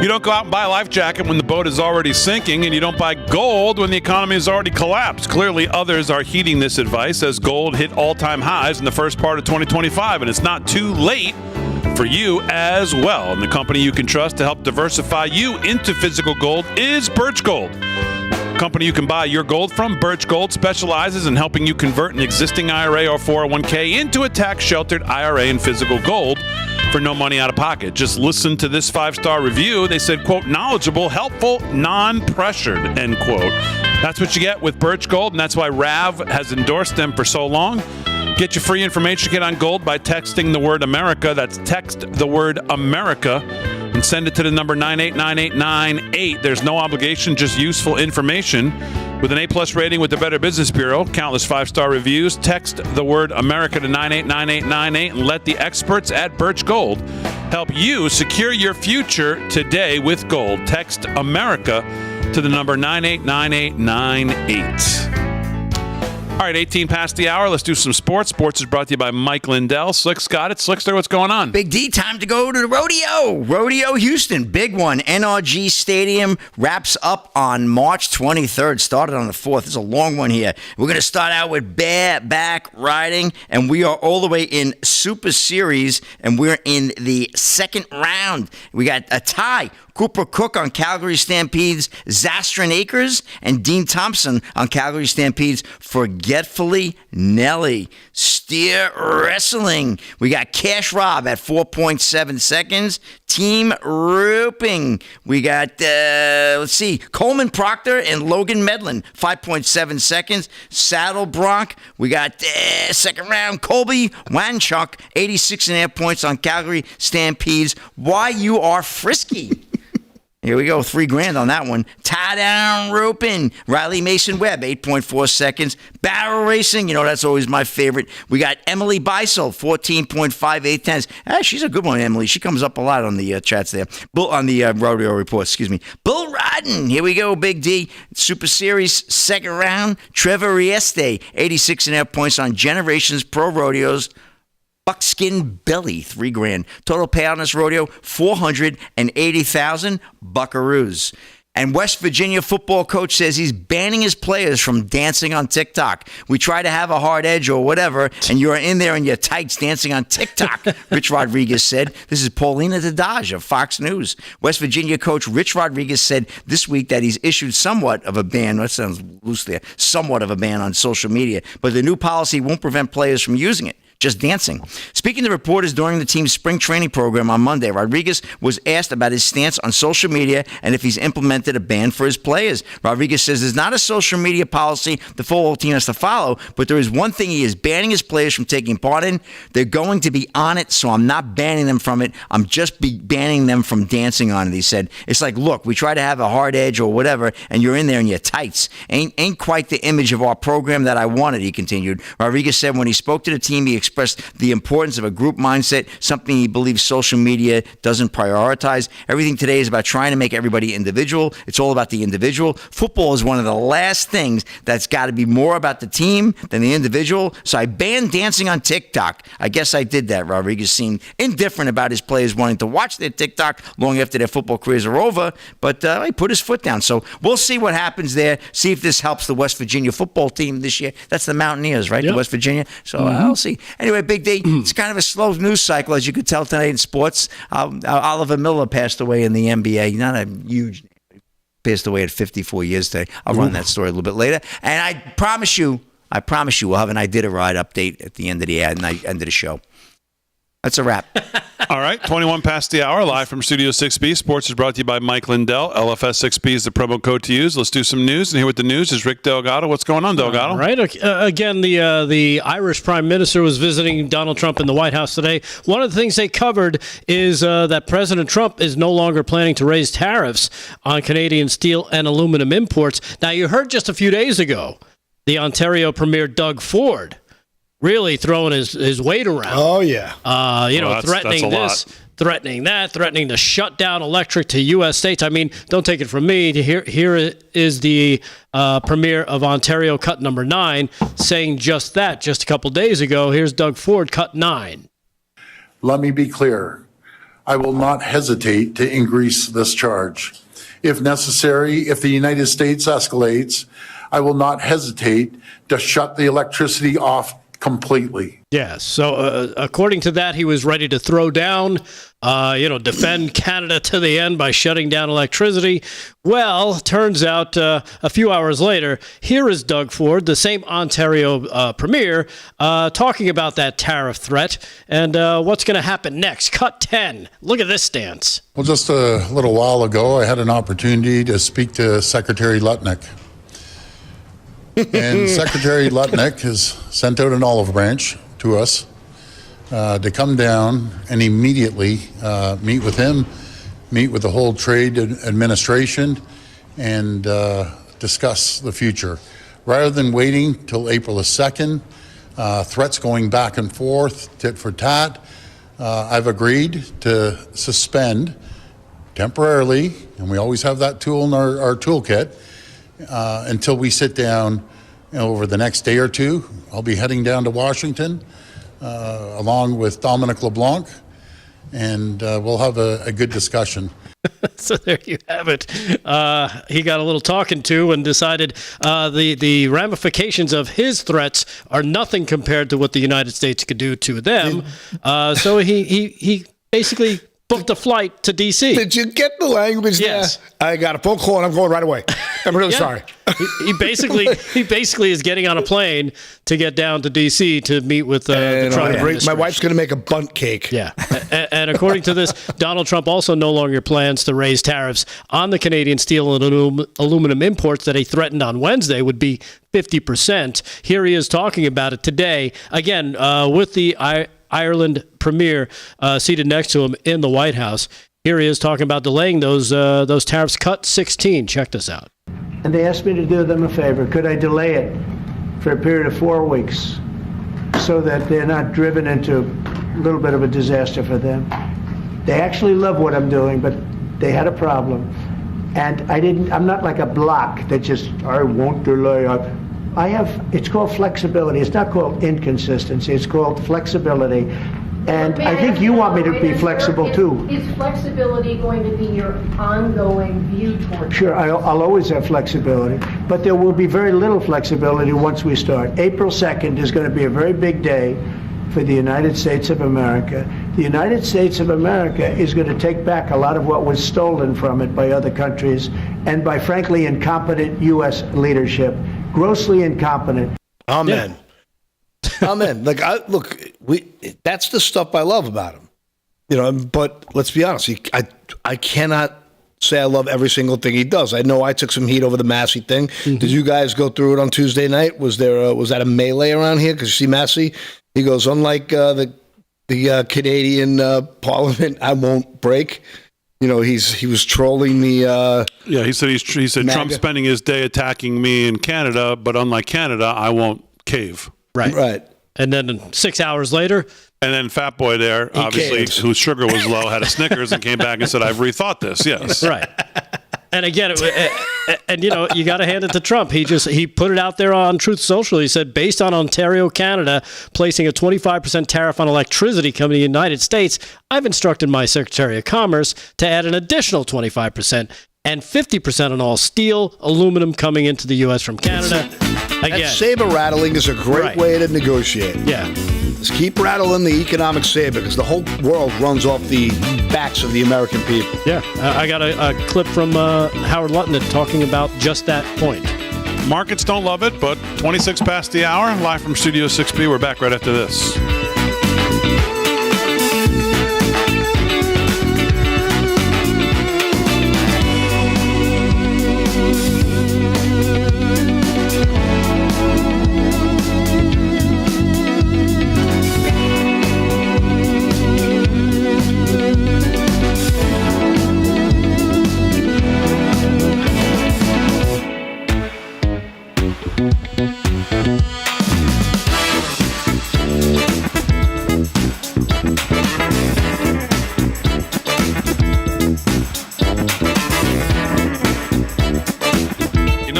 You don't go out and buy a life jacket when the boat is already sinking, and you don't buy gold when the economy has already collapsed. Clearly, others are heeding this advice as gold hit all-time highs in the first part of 2025, and it's not too late for you as well. And the company you can trust to help diversify you into physical gold is Birch Gold. Company you can buy your gold from. Birch Gold specializes in helping you convert an existing IRA or 401k into a tax-sheltered IRA in physical gold for no money out of pocket. Just listen to this 5-star review. They said, quote, knowledgeable, helpful, non-pressured, end quote. That's what you get with Birch Gold, and that's why Rav has endorsed them for so long. Get your free information kit on gold by texting the word America. That's text the word America and send it to the number 989898. There's no obligation, just useful information. With an A-plus rating with the Better Business Bureau, countless 5-star reviews, text the word America to 989898 and let the experts at Birch Gold help you secure your future today with gold. Text America to the number 989898. All right, 18 past the hour. Let's do some sports. Sports is brought to you by Mike Lindell. Slick's got it. Slickster, what's going on? Big D, time to go to the rodeo. Rodeo Houston, big one. NRG Stadium wraps up on March 23rd. Started on the 4th. It's a long one here. We're going to start out with bareback riding, and we are all the way in Super Series, and we're in the second round. We got a tie. Cooper Cook on Calgary Stampede's Zastrin Acres, and Dean Thompson on Calgary Stampede's Forgetfully Nelly. Steer wrestling. We got Cash Rob at 4.7 seconds. Team roping. We got, Coleman Proctor and Logan Medlin, 5.7 seconds. Saddle Bronc. We got second round Colby Wanchuk, 86.5 points on Calgary Stampede's Why You Are Frisky. Here we go, $3,000 on that one. Tie-down roping. Riley Mason Webb, 8.4 seconds. Barrel racing, that's always my favorite. We got Emily Beisel, 14.58 tenths. She's a good one, Emily. She comes up a lot on the chats there. On the rodeo report, excuse me. Bull riding. Here we go, Big D. Super Series, second round. Trevor Rieste, 86.5 points on Generations Pro Rodeos. Buckskin Belly, $3,000. Total payout on this rodeo, 480,000 buckaroos. And West Virginia football coach says he's banning his players from dancing on TikTok. We try to have a hard edge or whatever, and you're in there in your tights dancing on TikTok, Rich Rodriguez said. This is Paulina Dadaj of Fox News. West Virginia coach Rich Rodriguez said this week that he's issued somewhat of a ban, that sounds loose there, somewhat of a ban on social media, but the new policy won't prevent players from using it. Just dancing. Speaking to reporters during the team's spring training program on Monday, Rodriguez was asked about his stance on social media and if he's implemented a ban for his players. Rodriguez says there's not a social media policy the football team has to follow, but there is one thing he is banning his players from taking part in. They're going to be on it, so I'm not banning them from it. I'm just banning them from dancing on it, he said. It's like, look, we try to have a hard edge or whatever, and you're in there in your tights. Ain't quite the image of our program that I wanted, he continued. Rodriguez said when he spoke to the team, he expressed the importance of a group mindset, something he believes social media doesn't prioritize. Everything today is about trying to make everybody individual. It's all about the individual. Football is one of the last things that's got to be more about the team than the individual. So I banned dancing on TikTok. I guess I did that. Rodriguez seemed indifferent about his players wanting to watch their TikTok long after their football careers are over, but he put his foot down. So we'll see what happens there, see if this helps the West Virginia football team this year. That's the Mountaineers, right? Yep. The West Virginia. So I'll see. Anyway, Big D, it's kind of a slow news cycle, as you could tell tonight in sports. Oliver Miller passed away in the NBA. Not a huge name. Passed away at 54 years today. I'll run that story a little bit later. And I promise you, we'll have an I Did a Ride update at the end of the show. That's a wrap. All right, 21 past the hour, live from Studio 6B. Sports is brought to you by Mike Lindell. LFS6B is the promo code to use. Let's do some news. And here with the news is Rick Delgado. What's going on, Delgado? All right. Again, the Irish Prime Minister was visiting Donald Trump in the White House today. One of the things they covered is that President Trump is no longer planning to raise tariffs on Canadian steel and aluminum imports. Now, you heard just a few days ago the Ontario Premier Doug Ford really throwing his weight around. Oh, yeah. Threatening this, threatening that, threatening to shut down electric to U.S. states. I mean, don't take it from me. Here is the Premier of Ontario, cut number 9, saying just that just a couple days ago. Here's Doug Ford, cut 9. Let me be clear. I will not hesitate to increase this charge. If necessary, if the United States escalates, I will not hesitate to shut the electricity off completely. Yes. So according to that, he was ready to throw down, defend Canada to the end by shutting down electricity. Well, turns out a few hours later, here is Doug Ford, the same Ontario premier, talking about that tariff threat and what's going to happen next. Cut 10. Look at this stance. Well, just a little while ago, I had an opportunity to speak to Secretary Lutnick. And Secretary Lutnick has sent out an olive branch to us to come down and immediately meet with him, meet with the whole trade administration, and discuss the future. Rather than waiting till April the 2nd, threats going back and forth, tit for tat, I've agreed to suspend temporarily, and we always have that tool in our toolkit, until we sit down over the next day or two. I'll be heading down to Washington along with Dominic LeBlanc, and we'll have a good discussion. So there you have it. He got a little talking to and decided the ramifications of his threats are nothing compared to what the United States could do to them. So he basically booked a flight to D.C. Did you get the language? Yes. There? I got a phone call and I'm going right away. I'm really sorry. He basically is getting on a plane to get down to D.C. to meet with the Trump administration. My wife's going to make a bundt cake. Yeah. And according to this, Donald Trump also no longer plans to raise tariffs on the Canadian steel and aluminum imports that he threatened on Wednesday would be 50%. Here he is talking about it today, again, with the Ireland premier seated next to him in the White House. Here he is talking about delaying those tariffs. Cut 16. Check this out. And they asked me to do them a favor. Could I delay it for a period of 4 weeks so that they're not driven into a little bit of a disaster for them? They actually love what I'm doing, but they had a problem. And I'm not like a block that just, I won't delay. It's called flexibility. It's not called inconsistency. It's called flexibility. And I think you want me to be flexible too. Is flexibility going to be your ongoing view toward? Sure, I'll always have flexibility, but there will be very little flexibility once we start. April 2nd is going to be a very big day for the United States of America. The United States of America is going to take back a lot of what was stolen from it by other countries and by, frankly, incompetent U.S. leadership. Grossly incompetent. Amen. Yeah. Amen. That's the stuff I love about him. But let's be honest. I cannot say I love every single thing he does. I know I took some heat over the Massey thing. Mm-hmm. Did you guys go through it on Tuesday night? Was that a melee around here? Because you see Massey, he goes, unlike the Canadian Parliament, I won't break. He was trolling the. He said MAGA. Trump's spending his day attacking me in Canada, but unlike Canada, I won't cave. Right. And then 6 hours later. And then Fat Boy there, obviously, whose sugar was low, had a Snickers and came back and said, I've rethought this. Yes. Right. And again, you got to hand it to Trump. He put it out there on Truth Social. He said, based on Ontario, Canada, placing a 25% tariff on electricity coming to the United States, I've instructed my Secretary of Commerce to add an additional 25% and 50% on all steel, aluminum coming into the U.S. from Canada. Again, that saber rattling is a great way to negotiate. Yeah. Just keep rattling the economic saber because the whole world runs off the backs of the American people. Yeah. I got a clip from Howard Lutnick talking about just that point. Markets don't love it, but 26 past the hour, live from Studio 6B. We're back right after this.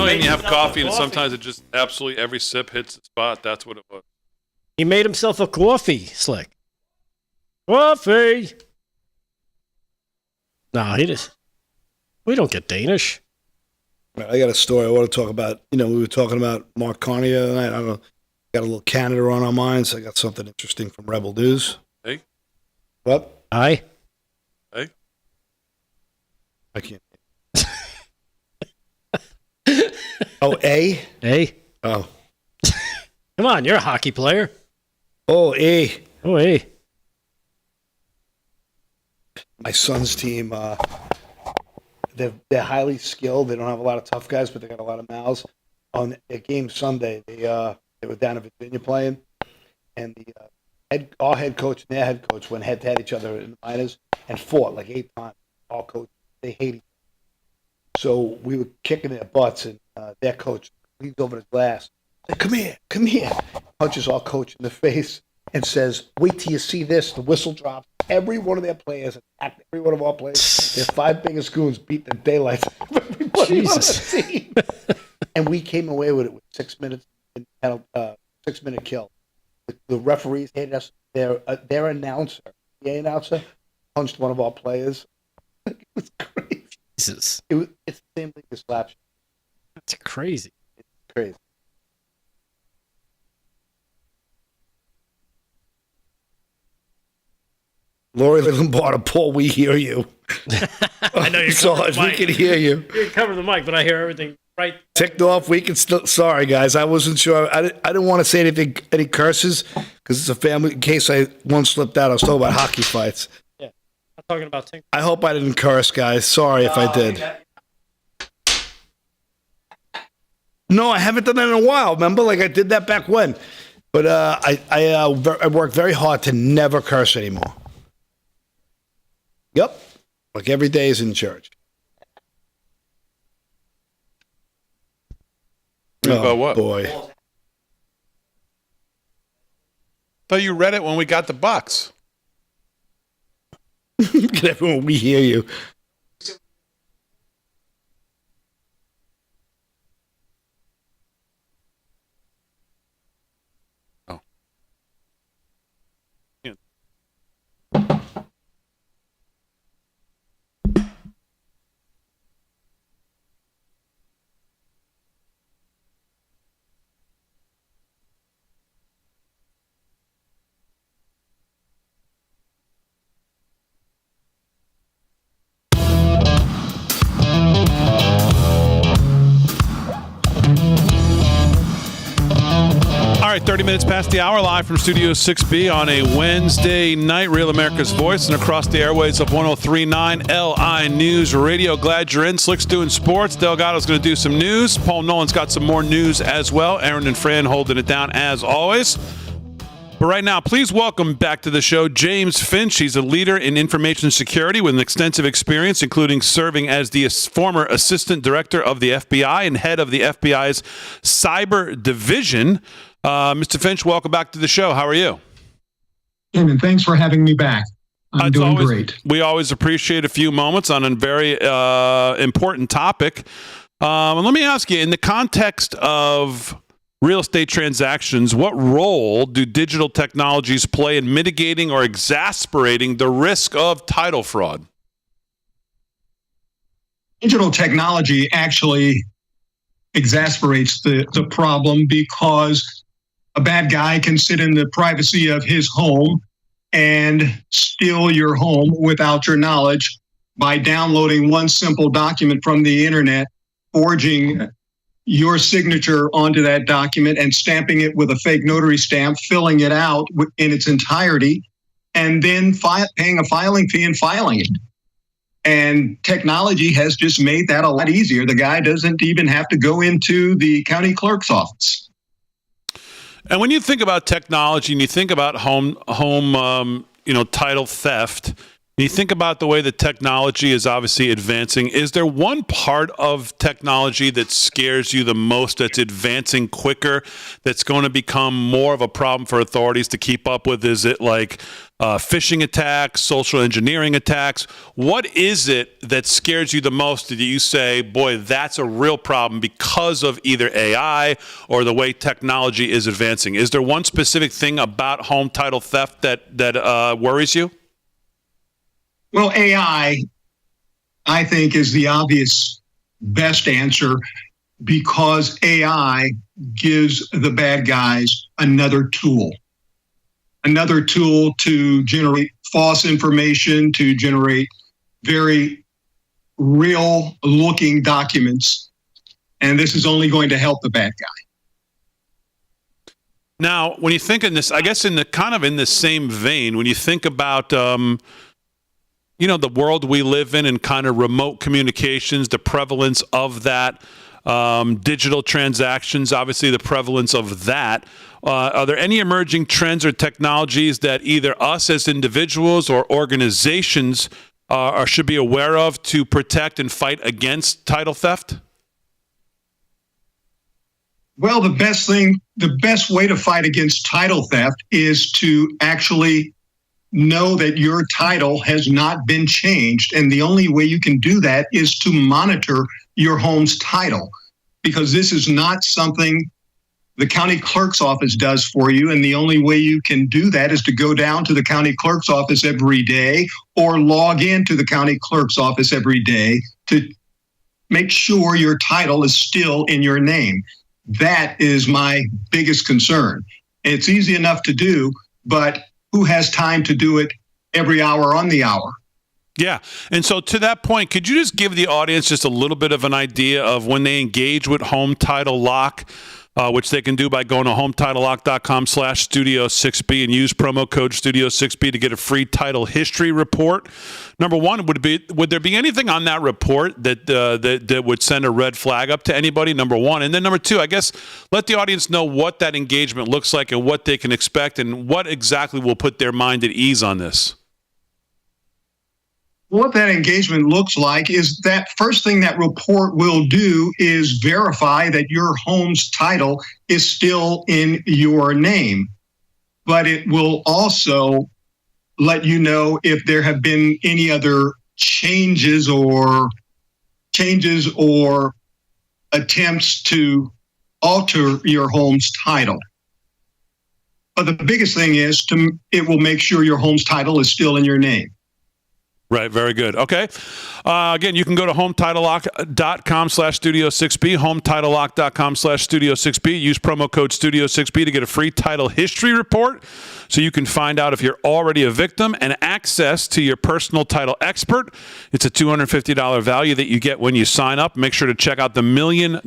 When you have coffee and sometimes it just absolutely every sip hits the spot. That's what it was. He made himself a coffee, Slick. Wolfie. No, he just. We don't get Danish. I got a story I want to talk about. We were talking about Mark Carney the other night. I don't know. Got a little Canada on our minds. I got something interesting from Rebel News. Hey. What? Hi. Hey. I can't. Oh, A? A? Oh. Come on, you're a hockey player. Oh, A. Oh, A. My son's team, they're highly skilled. They don't have a lot of tough guys, but they got a lot of mouths. On a game Sunday, they were down in Virginia playing, and our head coach and their head coach went head-to-head each other in the minors and fought like 8 times. All coaches, they hate each other. So we were kicking their butts, and their coach leans over the glass, said, come here, punches our coach in the face and says, wait till you see this. The whistle drops. Every one of their players attacked every one of our players. Their 5 biggest goons beat the daylights out of everybody on the team. And we came away with it with 6 minutes, 6-minute kill. The referees hated us. Their announcer, the announcer, punched one of our players. It was crazy. Jesus. It's the same thing as slap. That's crazy. It's crazy. Lori Lombardo, Paul, we hear you. I know you're Sarge, we can hear you. You can cover the mic, but I hear everything right. Ticked off. We can still. Sorry, guys. I wasn't sure. I didn't want to say any curses because it's a family. In case one slipped out, I was talking about hockey fights. Yeah, I'm talking about Tink. I hope I didn't curse, guys. Sorry if I did. No, I haven't done that in a while. Remember, like I did that back when. But I worked very hard to never curse anymore. Yep. Like every day is in church. About what? Boy. Thought you read it when we got the box. Everyone, we hear you. Oh. Yeah. All right, 30 minutes past the hour, live from Studio 6B on a Wednesday night. Real America's Voice and across the airways of 103.9 LI News Radio. Glad you're in. Slick's doing sports. Delgado's going to do some news. Paul Nolan's got some more news as well. Aaron and Fran holding it down as always. But right now, please welcome back to the show James Finch. He's a leader in information security with an extensive experience, including serving as the former assistant director of the FBI and head of the FBI's cyber division. Mr. Finch, welcome back to the show. How are you? And thanks for having me back. I'm doing great. We always appreciate a few moments on a very important topic. And let me ask you, in the context of real estate transactions, what role do digital technologies play in mitigating or exasperating the risk of title fraud? Digital technology actually exasperates the problem because a bad guy can sit in the privacy of his home and steal your home without your knowledge by downloading one simple document from the internet, forging your signature onto that document and stamping it with a fake notary stamp, filling it out in its entirety, and then paying a filing fee and filing it. And technology has just made that a lot easier. The guy doesn't even have to go into the county clerk's office. And when you think about technology and you think about home title theft, and you think about the way that technology is obviously advancing, is there one part of technology that scares you the most, that's advancing quicker, that's going to become more of a problem for authorities to keep up with? Is it like phishing attacks, social engineering attacks. What is it that scares you the most? Do you say, boy, that's a real problem because of either AI or the way technology is advancing? Is there one specific thing about home title theft that worries you? Well, AI, I think, is the obvious best answer because AI gives the bad guys another tool to generate false information, to generate very real looking documents. And this is only going to help the bad guy. Now, when you think in this, I guess in the same vein, when you think about, the world we live in and kind of remote communications, the prevalence of that, digital transactions, obviously the prevalence of that. Are there any emerging trends or technologies that either us as individuals or organizations should be aware of to protect and fight against title theft? Well, the best way to fight against title theft is to actually know that your title has not been changed. And the only way you can do that is to monitor your home's title, because this is not something the county clerk's office does for you. And the only way you can do that is to go down to the county clerk's office every day or log into the county clerk's office every day to make sure your title is still in your name. That is my biggest concern. It's easy enough to do, but who has time to do it every hour on the hour? Yeah. And so to that point, could you just give the audience just a little bit of an idea of when they engage with Home Title Lock, which they can do by going to HometitleLock.com/Studio6B and use promo code Studio6B to get a free title history report. Number one, would there be anything on that report that would send a red flag up to anybody? Number one. And then number two, I guess, let the audience know what that engagement looks like and what they can expect and what exactly will put their mind at ease on this. What that engagement looks like is that first thing that report will do is verify that your home's title is still in your name. But it will also let you know if there have been any other changes or attempts to alter your home's title. But the biggest thing is it will make sure your home's title is still in your name. Right. Very good. Okay. Again, you can go to HometitleLock.com/Studio6B, HometitleLock.com/Studio6B. Use promo code Studio6B to get a free title history report so you can find out if you're already a victim and access to your personal title expert. It's a $250 value that you get when you sign up. Make sure to check out the $1 million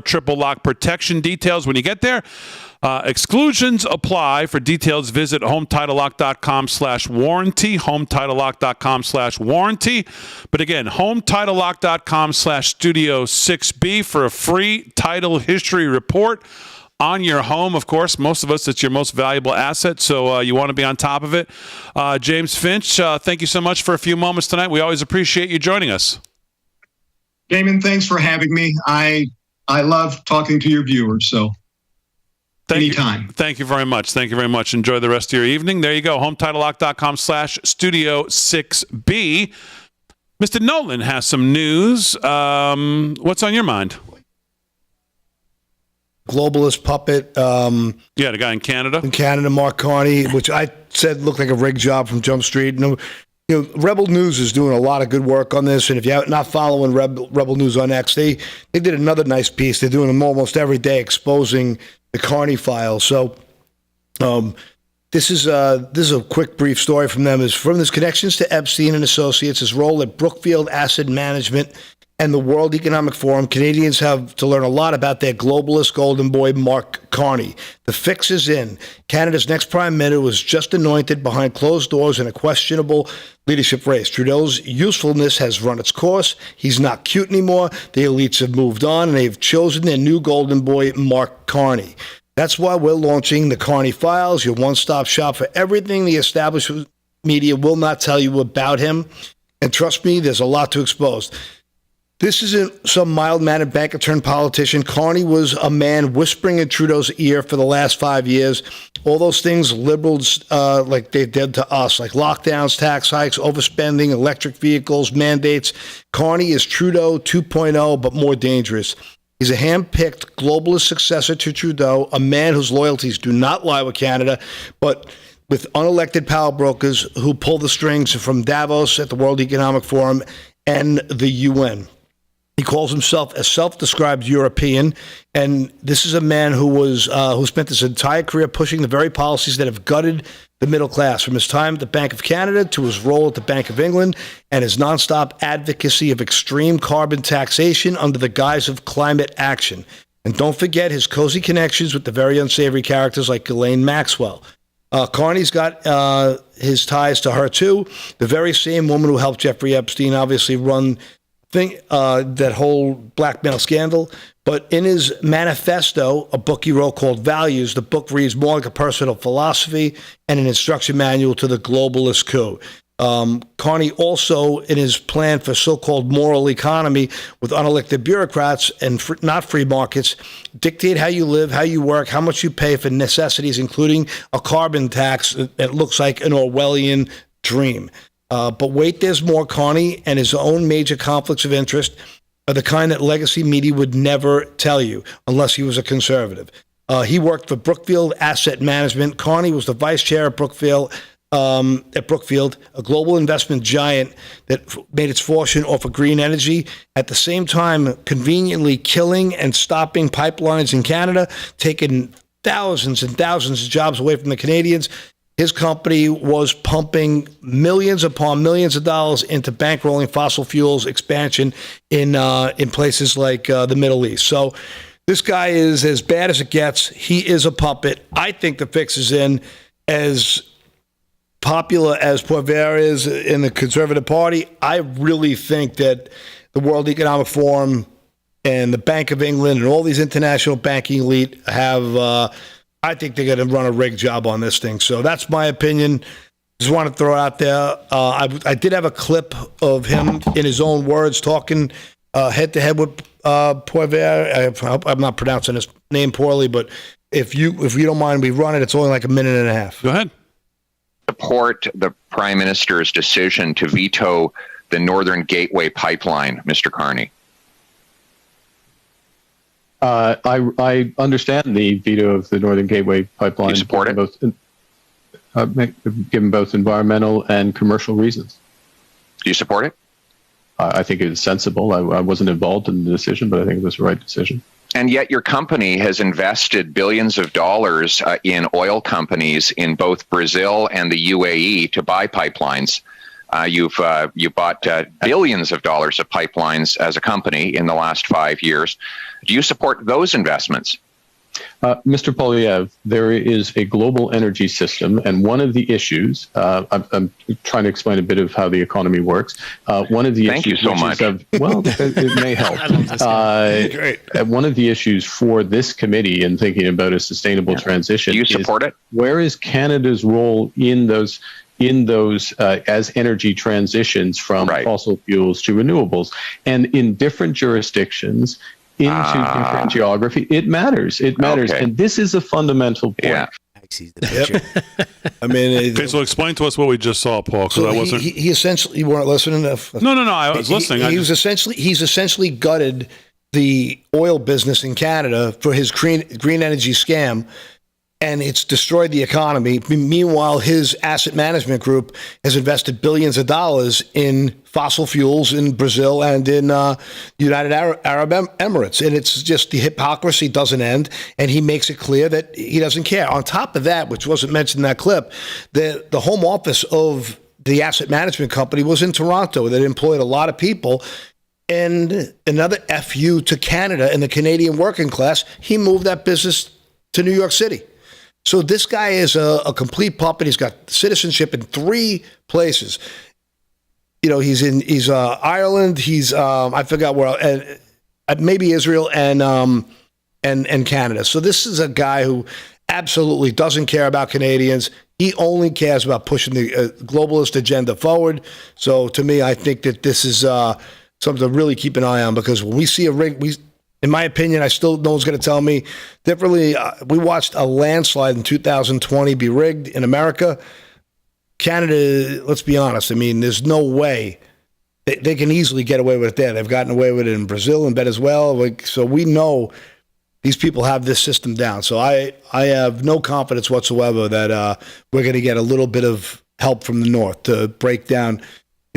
triple lock protection details when you get there. Exclusions apply. For details, visit HometitleLock.com/warranty, HometitleLock.com/warranty. But again, HometitleLock.com/Studio6B for a free title history report on your home. Of course, most of us, it's your most valuable asset, so you want to be on top of it. James Finch, thank you so much for a few moments tonight. We always appreciate you joining us. Damon, thanks for having me. I love talking to your viewers, so anytime. Thank you very much. Thank you very much. Enjoy the rest of your evening. There you go. HometitleLock.com/Studio6B. Mr. Nolan has some news. What's on your mind? Globalist puppet. The guy in Canada. Mark Carney, which I said looked like a rig job from Jump Street. Rebel News is doing a lot of good work on this, and if you're not following Rebel News on X, they did another nice piece. They're doing them almost every day, exposing the Carney files. So this is a quick, brief story from them. Is from his connections to Epstein and Associates, his role at Brookfield Asset Management and the World Economic Forum. Canadians have to learn a lot about their globalist golden boy, Mark Carney. The fix is in. Canada's next prime minister was just anointed behind closed doors in a questionable leadership race. Trudeau's usefulness has run its course. He's not cute anymore. The elites have moved on, and they've chosen their new golden boy, Mark Carney. That's why we're launching the Carney Files, your one-stop shop for everything the establishment media will not tell you about him. And trust me, there's a lot to expose. This isn't some mild-mannered banker turned politician. Carney was a man whispering in Trudeau's ear for the last 5 years. All those things liberals like they did to us, like lockdowns, tax hikes, overspending, electric vehicles, mandates. Carney is Trudeau 2.0, but more dangerous. He's a hand-picked globalist successor to Trudeau, a man whose loyalties do not lie with Canada, but with unelected power brokers who pull the strings from Davos at the World Economic Forum and the UN. He calls himself a self-described European, and this is a man who spent his entire career pushing the very policies that have gutted the middle class, from his time at the Bank of Canada to his role at the Bank of England and his nonstop advocacy of extreme carbon taxation under the guise of climate action. And don't forget his cozy connections with the very unsavory characters like Ghislaine Maxwell. Carney's got his ties to her, too. The very same woman who helped Jeffrey Epstein obviously run that whole blackmail scandal. But in his manifesto, a book he wrote called Values, the book reads more like a personal philosophy and an instruction manual to the globalist coup. Carney also, in his plan for so-called moral economy with unelected bureaucrats and not free markets, dictate how you live, how you work, how much you pay for necessities, including a carbon tax that looks like an Orwellian dream. But wait, there's more. Carney and his own major conflicts of interest are the kind that legacy media would never tell you unless he was a conservative. He worked for Brookfield Asset Management. Carney was the vice chair at Brookfield, a global investment giant that made its fortune off of green energy, at the same time conveniently killing and stopping pipelines in Canada, taking thousands and thousands of jobs away from the Canadians. His company was pumping millions upon millions of dollars into bankrolling fossil fuels expansion in places like the Middle East. So this guy is as bad as it gets. He is a puppet. I think the fix is in. As popular as Poilievre is in the Conservative Party, I really think that the World Economic Forum and the Bank of England and all these international banking elite have I think they're going to run a rigged job on this thing. So that's my opinion. Just want to throw it out there. I did have a clip of him in his own words talking head-to-head with Poilievre. I'm not pronouncing his name poorly, but if you don't mind, we run it. It's only like a minute and a half. Go ahead. Support the Prime Minister's decision to veto the Northern Gateway pipeline, Mr. Carney. I understand the veto of the Northern Gateway pipeline. You support it? Given both environmental and commercial reasons. Do you support it? I think it is sensible. I wasn't involved in the decision, but I think it was the right decision. And yet your company has invested billions of dollars in oil companies in both Brazil and the UAE to buy pipelines. You bought billions of dollars of pipelines as a company in the last 5 years. Do you support those investments? Mr. Poilievre, there is a global energy system, and one of the issues, I'm trying to explain a bit of how the economy works. One of the Thank issues, you so much. It may help. One of the issues for this committee in thinking about a sustainable transition. Do you support it? Where is Canada's role in those as energy transitions from fossil fuels to renewables? And in different jurisdictions, into different geography, it matters. It matters. Okay. And this is a fundamental point. Yeah. I mean, okay, so explain to us what we just saw, Paul, because so I wasn't. He essentially, you weren't listening enough. No, I was listening. He's essentially gutted the oil business in Canada for his green energy scam, and it's destroyed the economy. Meanwhile, his asset management group has invested billions of dollars in fossil fuels in Brazil and in United Arab Emirates. And it's just the hypocrisy doesn't end, and he makes it clear that he doesn't care. On top of that, which wasn't mentioned in that clip, the home office of the asset management company was in Toronto. That employed a lot of people. And another FU to Canada and the Canadian working class, he moved that business to New York City. So this guy is a complete puppet. He's got citizenship in 3 places. You know, he's Ireland. He's I forgot where, maybe Israel and Canada. So this is a guy who absolutely doesn't care about Canadians. He only cares about pushing the globalist agenda forward. So to me, I think that this is something to really keep an eye on, because when we see a rig, in my opinion, no one's going to tell me differently. We watched a landslide in 2020 be rigged in America. Canada, let's be honest. I mean, there's no way they can easily get away with it there. They've gotten away with it in Brazil and Venezuela. So we know these people have this system down. So I have no confidence whatsoever that we're going to get a little bit of help from the north to break down.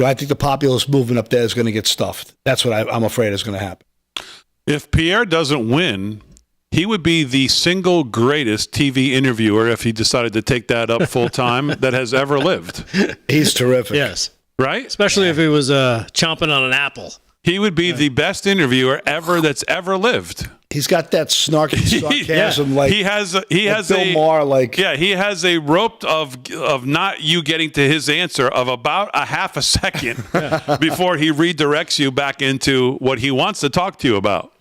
I think the populist movement up there is going to get stuffed. That's what I'm afraid is going to happen. If Pierre doesn't win, he would be the single greatest TV interviewer, if he decided to take that up full time, that has ever lived. He's terrific. Yes. Right? Especially if he was chomping on an apple. He would be the best interviewer ever that's ever lived. He's got that snarky sarcasm, like he has Bill Maher, like he has a rope of not you getting to his answer of about a half a second before he redirects you back into what he wants to talk to you about.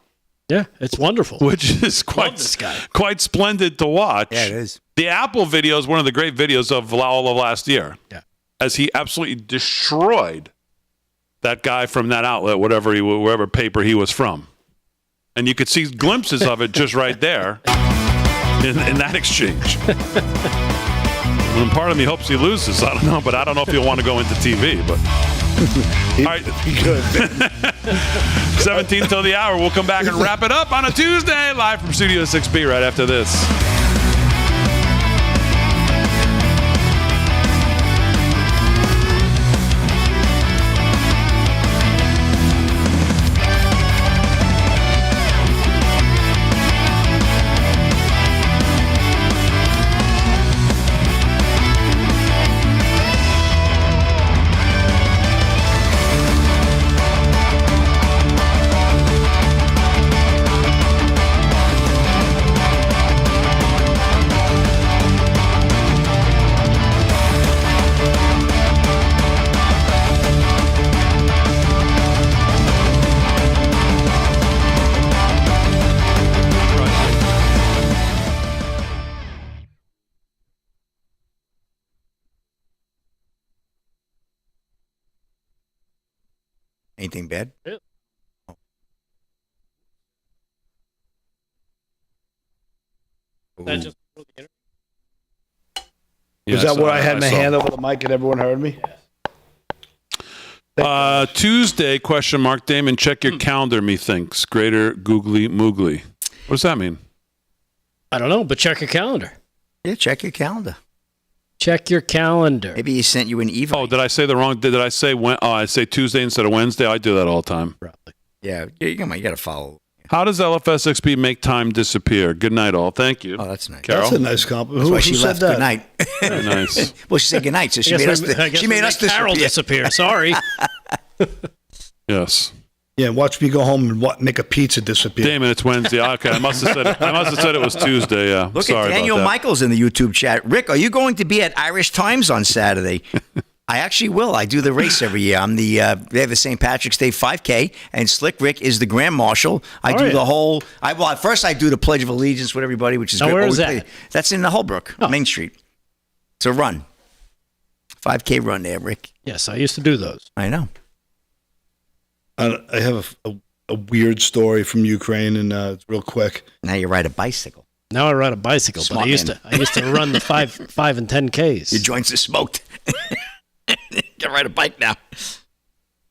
Yeah, it's wonderful. Which is quite splendid to watch. Yeah, it is. The Apple video is one of the great videos of all of last year. Yeah, as he absolutely destroyed that guy from that outlet, wherever paper he was from. And you could see glimpses of it just right there in that exchange. And part of me hopes he loses. I don't know, but I don't know if he'll want to go into TV. But all right, he could. 17 till the hour. We'll come back and wrap it up on a Tuesday, live from Studio 6B right after this. Anything bad? Yeah. Was that where I had my hand over the mic and everyone heard me? Tuesday, question mark, Damon, check your calendar, methinks. Greater googly moogly. What does that mean? I don't know, but check your calendar. Yeah, check your calendar. Check your calendar. Maybe he sent you an Eva. Oh, did I say the wrong? Did I say when? Oh, I say Tuesday instead of Wednesday. I do that all the time. Probably. Yeah, you got to follow. How does LFSXB make time disappear? Good night, all. Thank you. Oh, that's nice. Carol? That's a nice compliment. That's why Who she said left. that? Good night. Very nice. Well, she said good night, so she made us. She made us Carol disappear. Sorry. Yes. Yeah, watch me go home and make a pizza disappear. Damon, it's Wednesday. Okay, I must have said it. I must have said it was Tuesday. Yeah. Look Sorry at Daniel about that. Michaels in the YouTube chat. Rick, are you going to be at Irish Times on Saturday? I actually will. I do the race every year. I'm they have the St. Patrick's Day 5K, and Slick Rick is the Grand Marshal. I do the whole. At first I do the Pledge of Allegiance with everybody, which is now, great. where is that? That's in the Holbrook, Main Street. It's a run, 5K run there, Rick. Yes, I used to do those. I know. I have a weird story from Ukraine, and it's real quick. Now you ride a bicycle. Now I ride a bicycle, Smart but I used to run the 5 and 10Ks. Your joints are smoked. Can ride a bike now.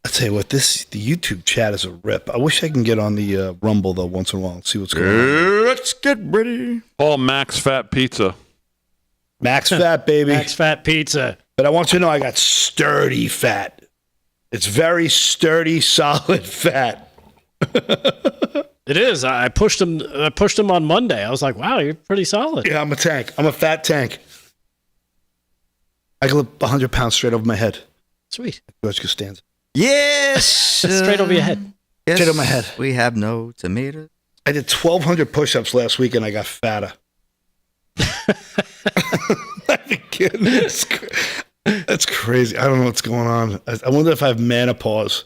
I tell you what, the YouTube chat is a rip. I wish I can get on the Rumble though once in a while and see what's going on. Let's get ready. Paul Max Fat Pizza. Max Fat, baby. Max Fat Pizza. But I want you to know I got sturdy fat. It's very sturdy, solid fat. It is. I pushed him on Monday. I was like, wow, you're pretty solid. Yeah, I'm a tank. I'm a fat tank. I can lift 100 pounds straight over my head. Sweet. George Costanza. Yes. Straight over your head. Yes, straight over my head. We have no tomatoes. I did 1,200 push-ups last week and I got fatter. That's crazy. I don't know what's going on. I wonder if I have menopause.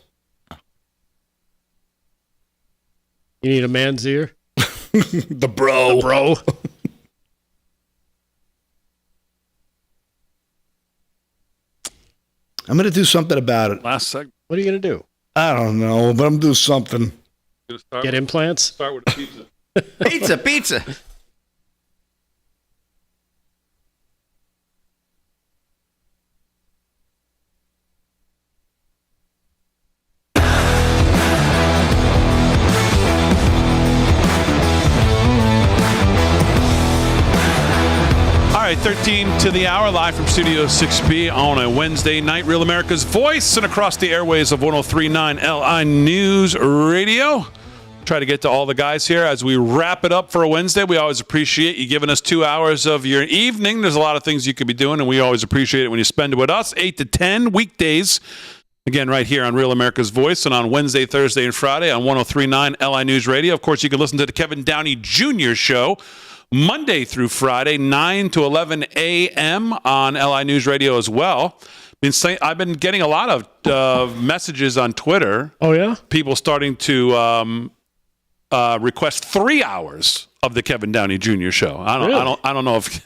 You need a man's ear? The bro. The bro. I'm going to do something about it. Last segment. What are you going to do? I don't know, but I'm doing something. Get implants? Start with pizza. Pizza. All right, 13 to the hour, live from Studio 6B on a Wednesday night. Real America's Voice and across the airways of 103.9 LI News Radio. Try to get to all the guys here as we wrap it up for a Wednesday. We always appreciate you giving us 2 hours of your evening. There's a lot of things you could be doing, and we always appreciate it when you spend it with us. 8 to 10 weekdays. Again, right here on Real America's Voice and on Wednesday, Thursday, and Friday on 103.9 LI News Radio. Of course, you can listen to the Kevin Downey Jr. Show Monday through Friday, 9 to 11 a.m. on LI News Radio as well. I've been getting a lot of messages on Twitter. Oh, yeah? People starting to request 3 hours of the Kevin Downey Jr. Show. I don't know if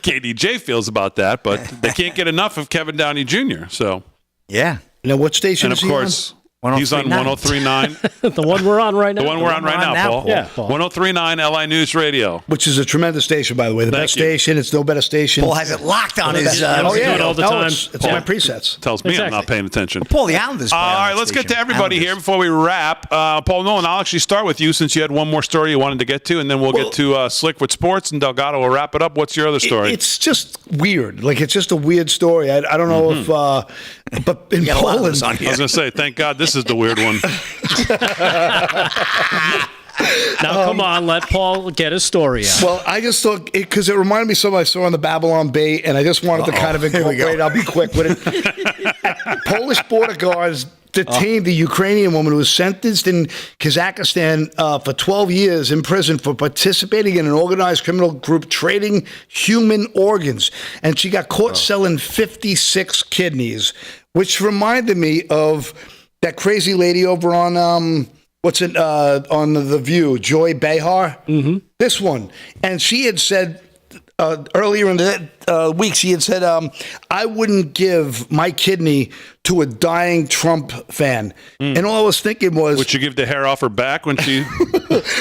KDJ feels about that, but they can't get enough of Kevin Downey Jr. So yeah. Now, what station is he on? And of course, he's on 103.9. The one we're on right now. The one we're on right now, Paul. Yeah, Paul. 103.9 LI News Radio. Which is a tremendous station, by the way. The best station. It's no better station. Paul has it locked on his... Oh, yeah. All the time. It's my presets. Tells me I'm not paying attention. Well, Paul, the Islanders. All right, let's get to everybody here before we wrap. Paul Nolan, I'll actually start with you since you had one more story you wanted to get to, and then we'll get to Slick with sports, and Delgado will wrap it up. What's your other story? It's just weird. Like, it's just a weird story. I don't know if... but in Poland... I was going to say, thank God this is the weird one. Now, come on, let Paul get his story out. Well, I just thought, because it reminded me of something I saw on the Babylon Bee, and I just wanted to kind of incorporate it. I'll be quick with it. Polish border guards detained the Ukrainian woman who was sentenced in Kazakhstan for 12 years in prison for participating in an organized criminal group trading human organs. And she got caught selling 56 kidneys, which reminded me of that crazy lady over on on The View, Joy Behar. Mm-hmm. This one, and she had said earlier in the week, she had said, "I wouldn't give my kidney to a dying Trump fan." And all I was thinking was, would you give the hair off her back when she?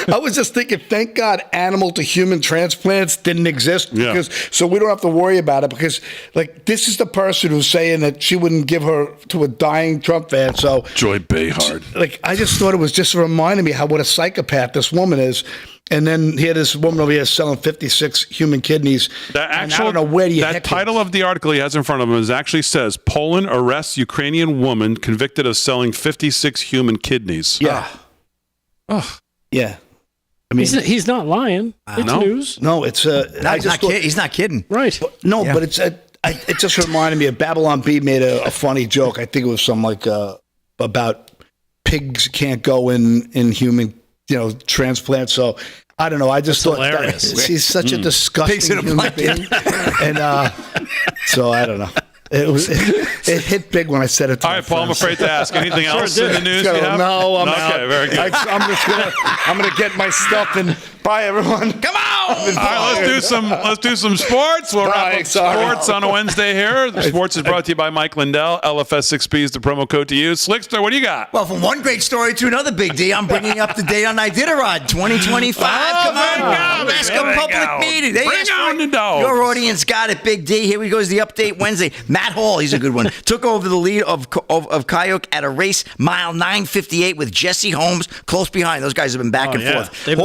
I was just thinking, thank God, animal to human transplants didn't exist, because so we don't have to worry about it. Because like this is the person who's saying that she wouldn't give her to a dying Trump fan. So Joy Behar. Like I just thought it was just reminding me what a psychopath this woman is. And then here, this woman over here selling 56 human kidneys. I don't know where do you. That title of the article he has in front of him actually says Poland arrests Ukrainian woman convicted of selling 56 human kidneys. Yeah. Yeah. I mean, he's not lying. It's news. No, it's he's not kidding. Right. But, but it's it just reminded me of Babylon Bee made a funny joke. I think it was something like about pigs can't go in human transplant. So I don't know. I just thought she's such a disgusting human being, and so I don't know. It hit big when I said it to All right, Paul, I'm afraid to ask. Anything else in the news? No, I'm out. Okay, very good. I'm gonna get my stuff and bye, everyone. Come on! All right, let's do some sports. We'll wrap up sports on a Wednesday here. The sports is brought to you by Mike Lindell. LFS6P is the promo code to use. Slickster, what do you got? Well, from one great story to another, Big D, I'm bringing up the date on Iditarod 2025. Come on, Alaska public meeting. Bring on the dog. Your audience got it, Big D. Here we go. Is the update Wednesday. Matt Hall, he's a good one, took over the lead of Coyote at a race mile 9:58 with Jesse Holmes close behind. Those guys have been back and forth. They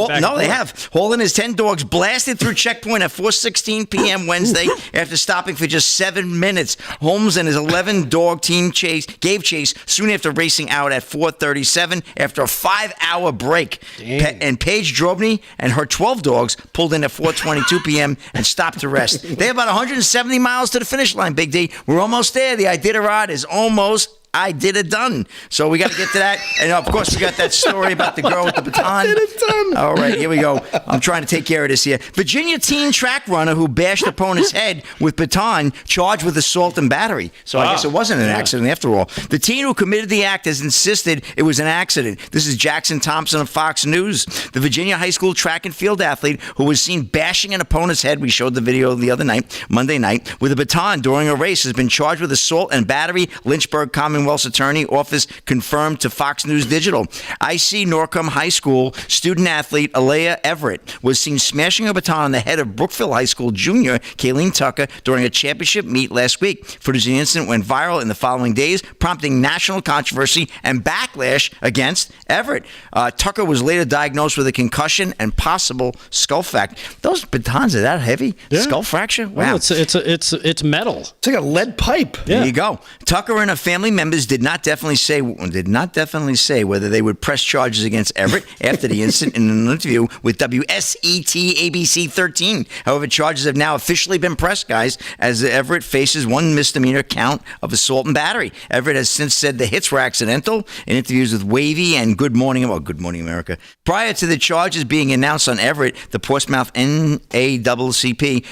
have. Hall and his 10 dogs blasted through checkpoint at 4:16 p.m. Wednesday after stopping for just 7 minutes. Holmes and his 11-dog team gave chase soon after racing out at 4:37 after a 5-hour break. And Paige Drobny and her 12 dogs pulled in at 4:22 p.m. and stopped to rest. They have about 170 miles to the finish line, Big D. We're almost there. The Iditarod is almost done. So we got to get to that. And of course, we got that story about the girl with the baton. All right, here we go. I'm trying to take care of this here. Virginia teen track runner who bashed opponent's head with baton charged with assault and battery. So I guess it wasn't an accident after all. The teen who committed the act has insisted it was an accident. This is Jackson Thompson of Fox News. The Virginia high school track and field athlete who was seen bashing an opponent's head, we showed the video the other night, Monday night, with a baton during a race has been charged with assault and battery, Lynchburg Commonwealth Commonwealth's attorney office confirmed to Fox News Digital. IC Norcom High School student athlete Alea Everett was seen smashing a baton on the head of Brookville High School junior Kayleen Tucker during a championship meet last week. Footage of the incident went viral in the following days, prompting national controversy and backlash against Everett. Tucker was later diagnosed with a concussion and possible skull fracture. Those batons are that heavy? Yeah. Skull fracture? Wow. Well, it's metal. It's like a lead pipe. There you go. Tucker and her family members did not definitely say whether they would press charges against Everett after the incident in an interview with WSET ABC 13. However, charges have now officially been pressed, guys, as Everett faces one misdemeanor count of assault and battery. Everett has since said the hits were accidental in interviews with Wavy and Good Morning America. Prior to the charges being announced on Everett, the Portsmouth NAACP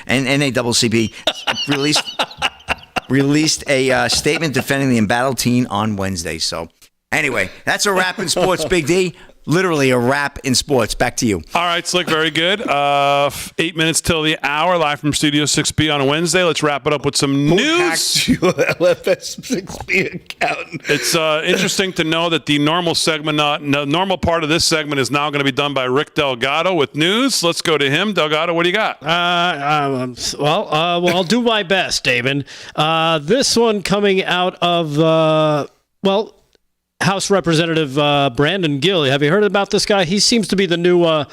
released a statement defending the embattled teen on Wednesday. So anyway, that's a wrap in sports, Big D. Literally a wrap in sports. Back to you. All right, Slick, very good. 8 minutes till the hour, live from Studio 6B on a Wednesday. Let's wrap it up with some news. LFS6B accountant. It's interesting to know that the normal segment, the normal part of this segment is now going to be done by Rick Delgado with news. Let's go to him. Delgado, what do you got? I'll do my best, Damon. This one coming out of, House Representative Brandon Gill. Have you heard about this guy? He seems to be the new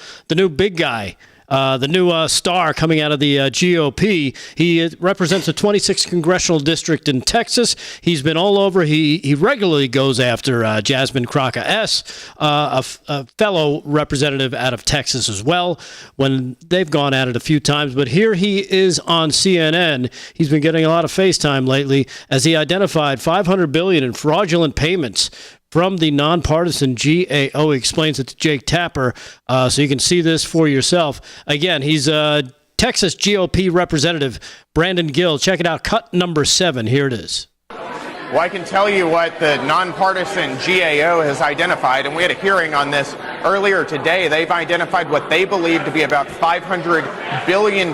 big guy, the new star coming out of the GOP. He represents a 26th congressional district in Texas. He's been all over. He regularly goes after Jasmine Crocker S., a fellow representative out of Texas as well, when they've gone at it a few times. But here he is on CNN. He's been getting a lot of FaceTime lately as he identified $500 billion in fraudulent payments from the nonpartisan GAO. He explains it to Jake Tapper, so you can see this for yourself. Again, he's Texas GOP Representative Brandon Gill. Check it out, cut number 7. Here it is. Well, I can tell you what the nonpartisan GAO has identified, and we had a hearing on this earlier today. They've identified what they believe to be about $500 billion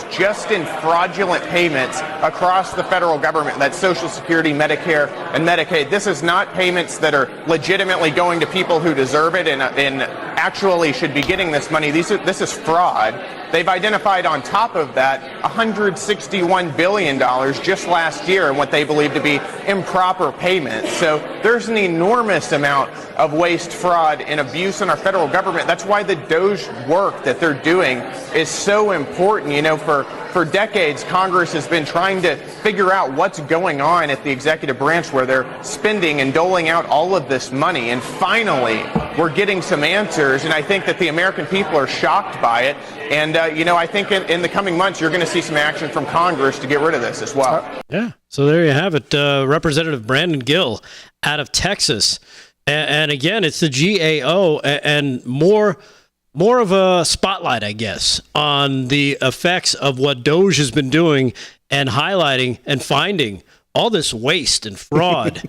just in fraudulent payments across the federal government. That's Social Security, Medicare, and Medicaid. This is not payments that are legitimately going to people who deserve it and actually should be getting this money. This is fraud. They've identified on top of that $161 billion just last year in what they believe to be improper payments. So there's an enormous amount of waste, fraud, and abuse in our federal government. That's why the DOJ work that they're doing is so important. You know, for decades, Congress has been trying to figure out what's going on at the executive branch where they're spending and doling out all of this money. And finally, we're getting some answers. And I think that the American people are shocked by it. And, I think in the coming months, you're going to see some action from Congress to get rid of this as well. Yeah. So there you have it. Representative Brandon Gill out of Texas. And again, it's the GAO and more of a spotlight, I guess, on the effects of what DOJ has been doing and highlighting and finding all this waste and fraud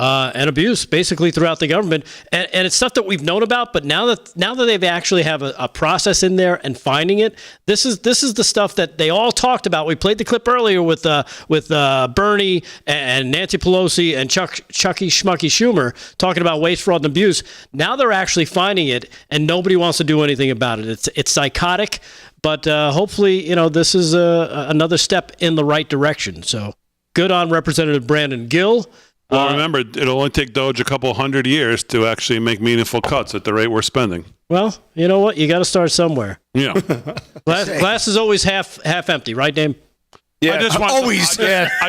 and abuse basically throughout the government. And it's stuff that we've known about, but now that they actually have a process in there and finding it, this is the stuff that they all talked about. We played the clip earlier with Bernie and Nancy Pelosi and Chucky Schmucky Schumer talking about waste, fraud, and abuse. Now they're actually finding it, and nobody wants to do anything about it. It's psychotic, but hopefully, this is another step in the right direction. So good on Representative Brandon Gill. Well, remember, it'll only take DOJ a couple hundred years to actually make meaningful cuts at the rate we're spending. Well, you know what? You got to start somewhere. Yeah. Glass is always half empty, right, Dame? Yeah, I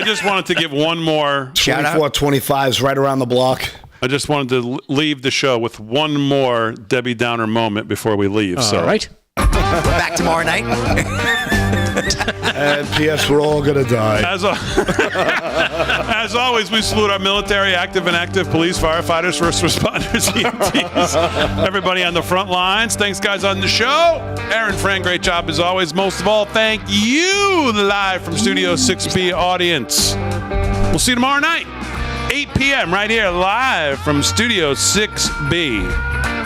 just wanted to give one more. 24-25s right around the block. I just wanted to leave the show with one more Debbie Downer moment before we leave. All right. We're back tomorrow night. And P.S. we're all going to die. As always, we salute our military, active and inactive, police, firefighters, first responders, EMTs, everybody on the front lines. Thanks, guys, on the show. Aaron Fran, great job as always. Most of all, thank you, the live from Studio 6B audience. We'll see you tomorrow night, 8 p.m. right here, live from Studio 6B.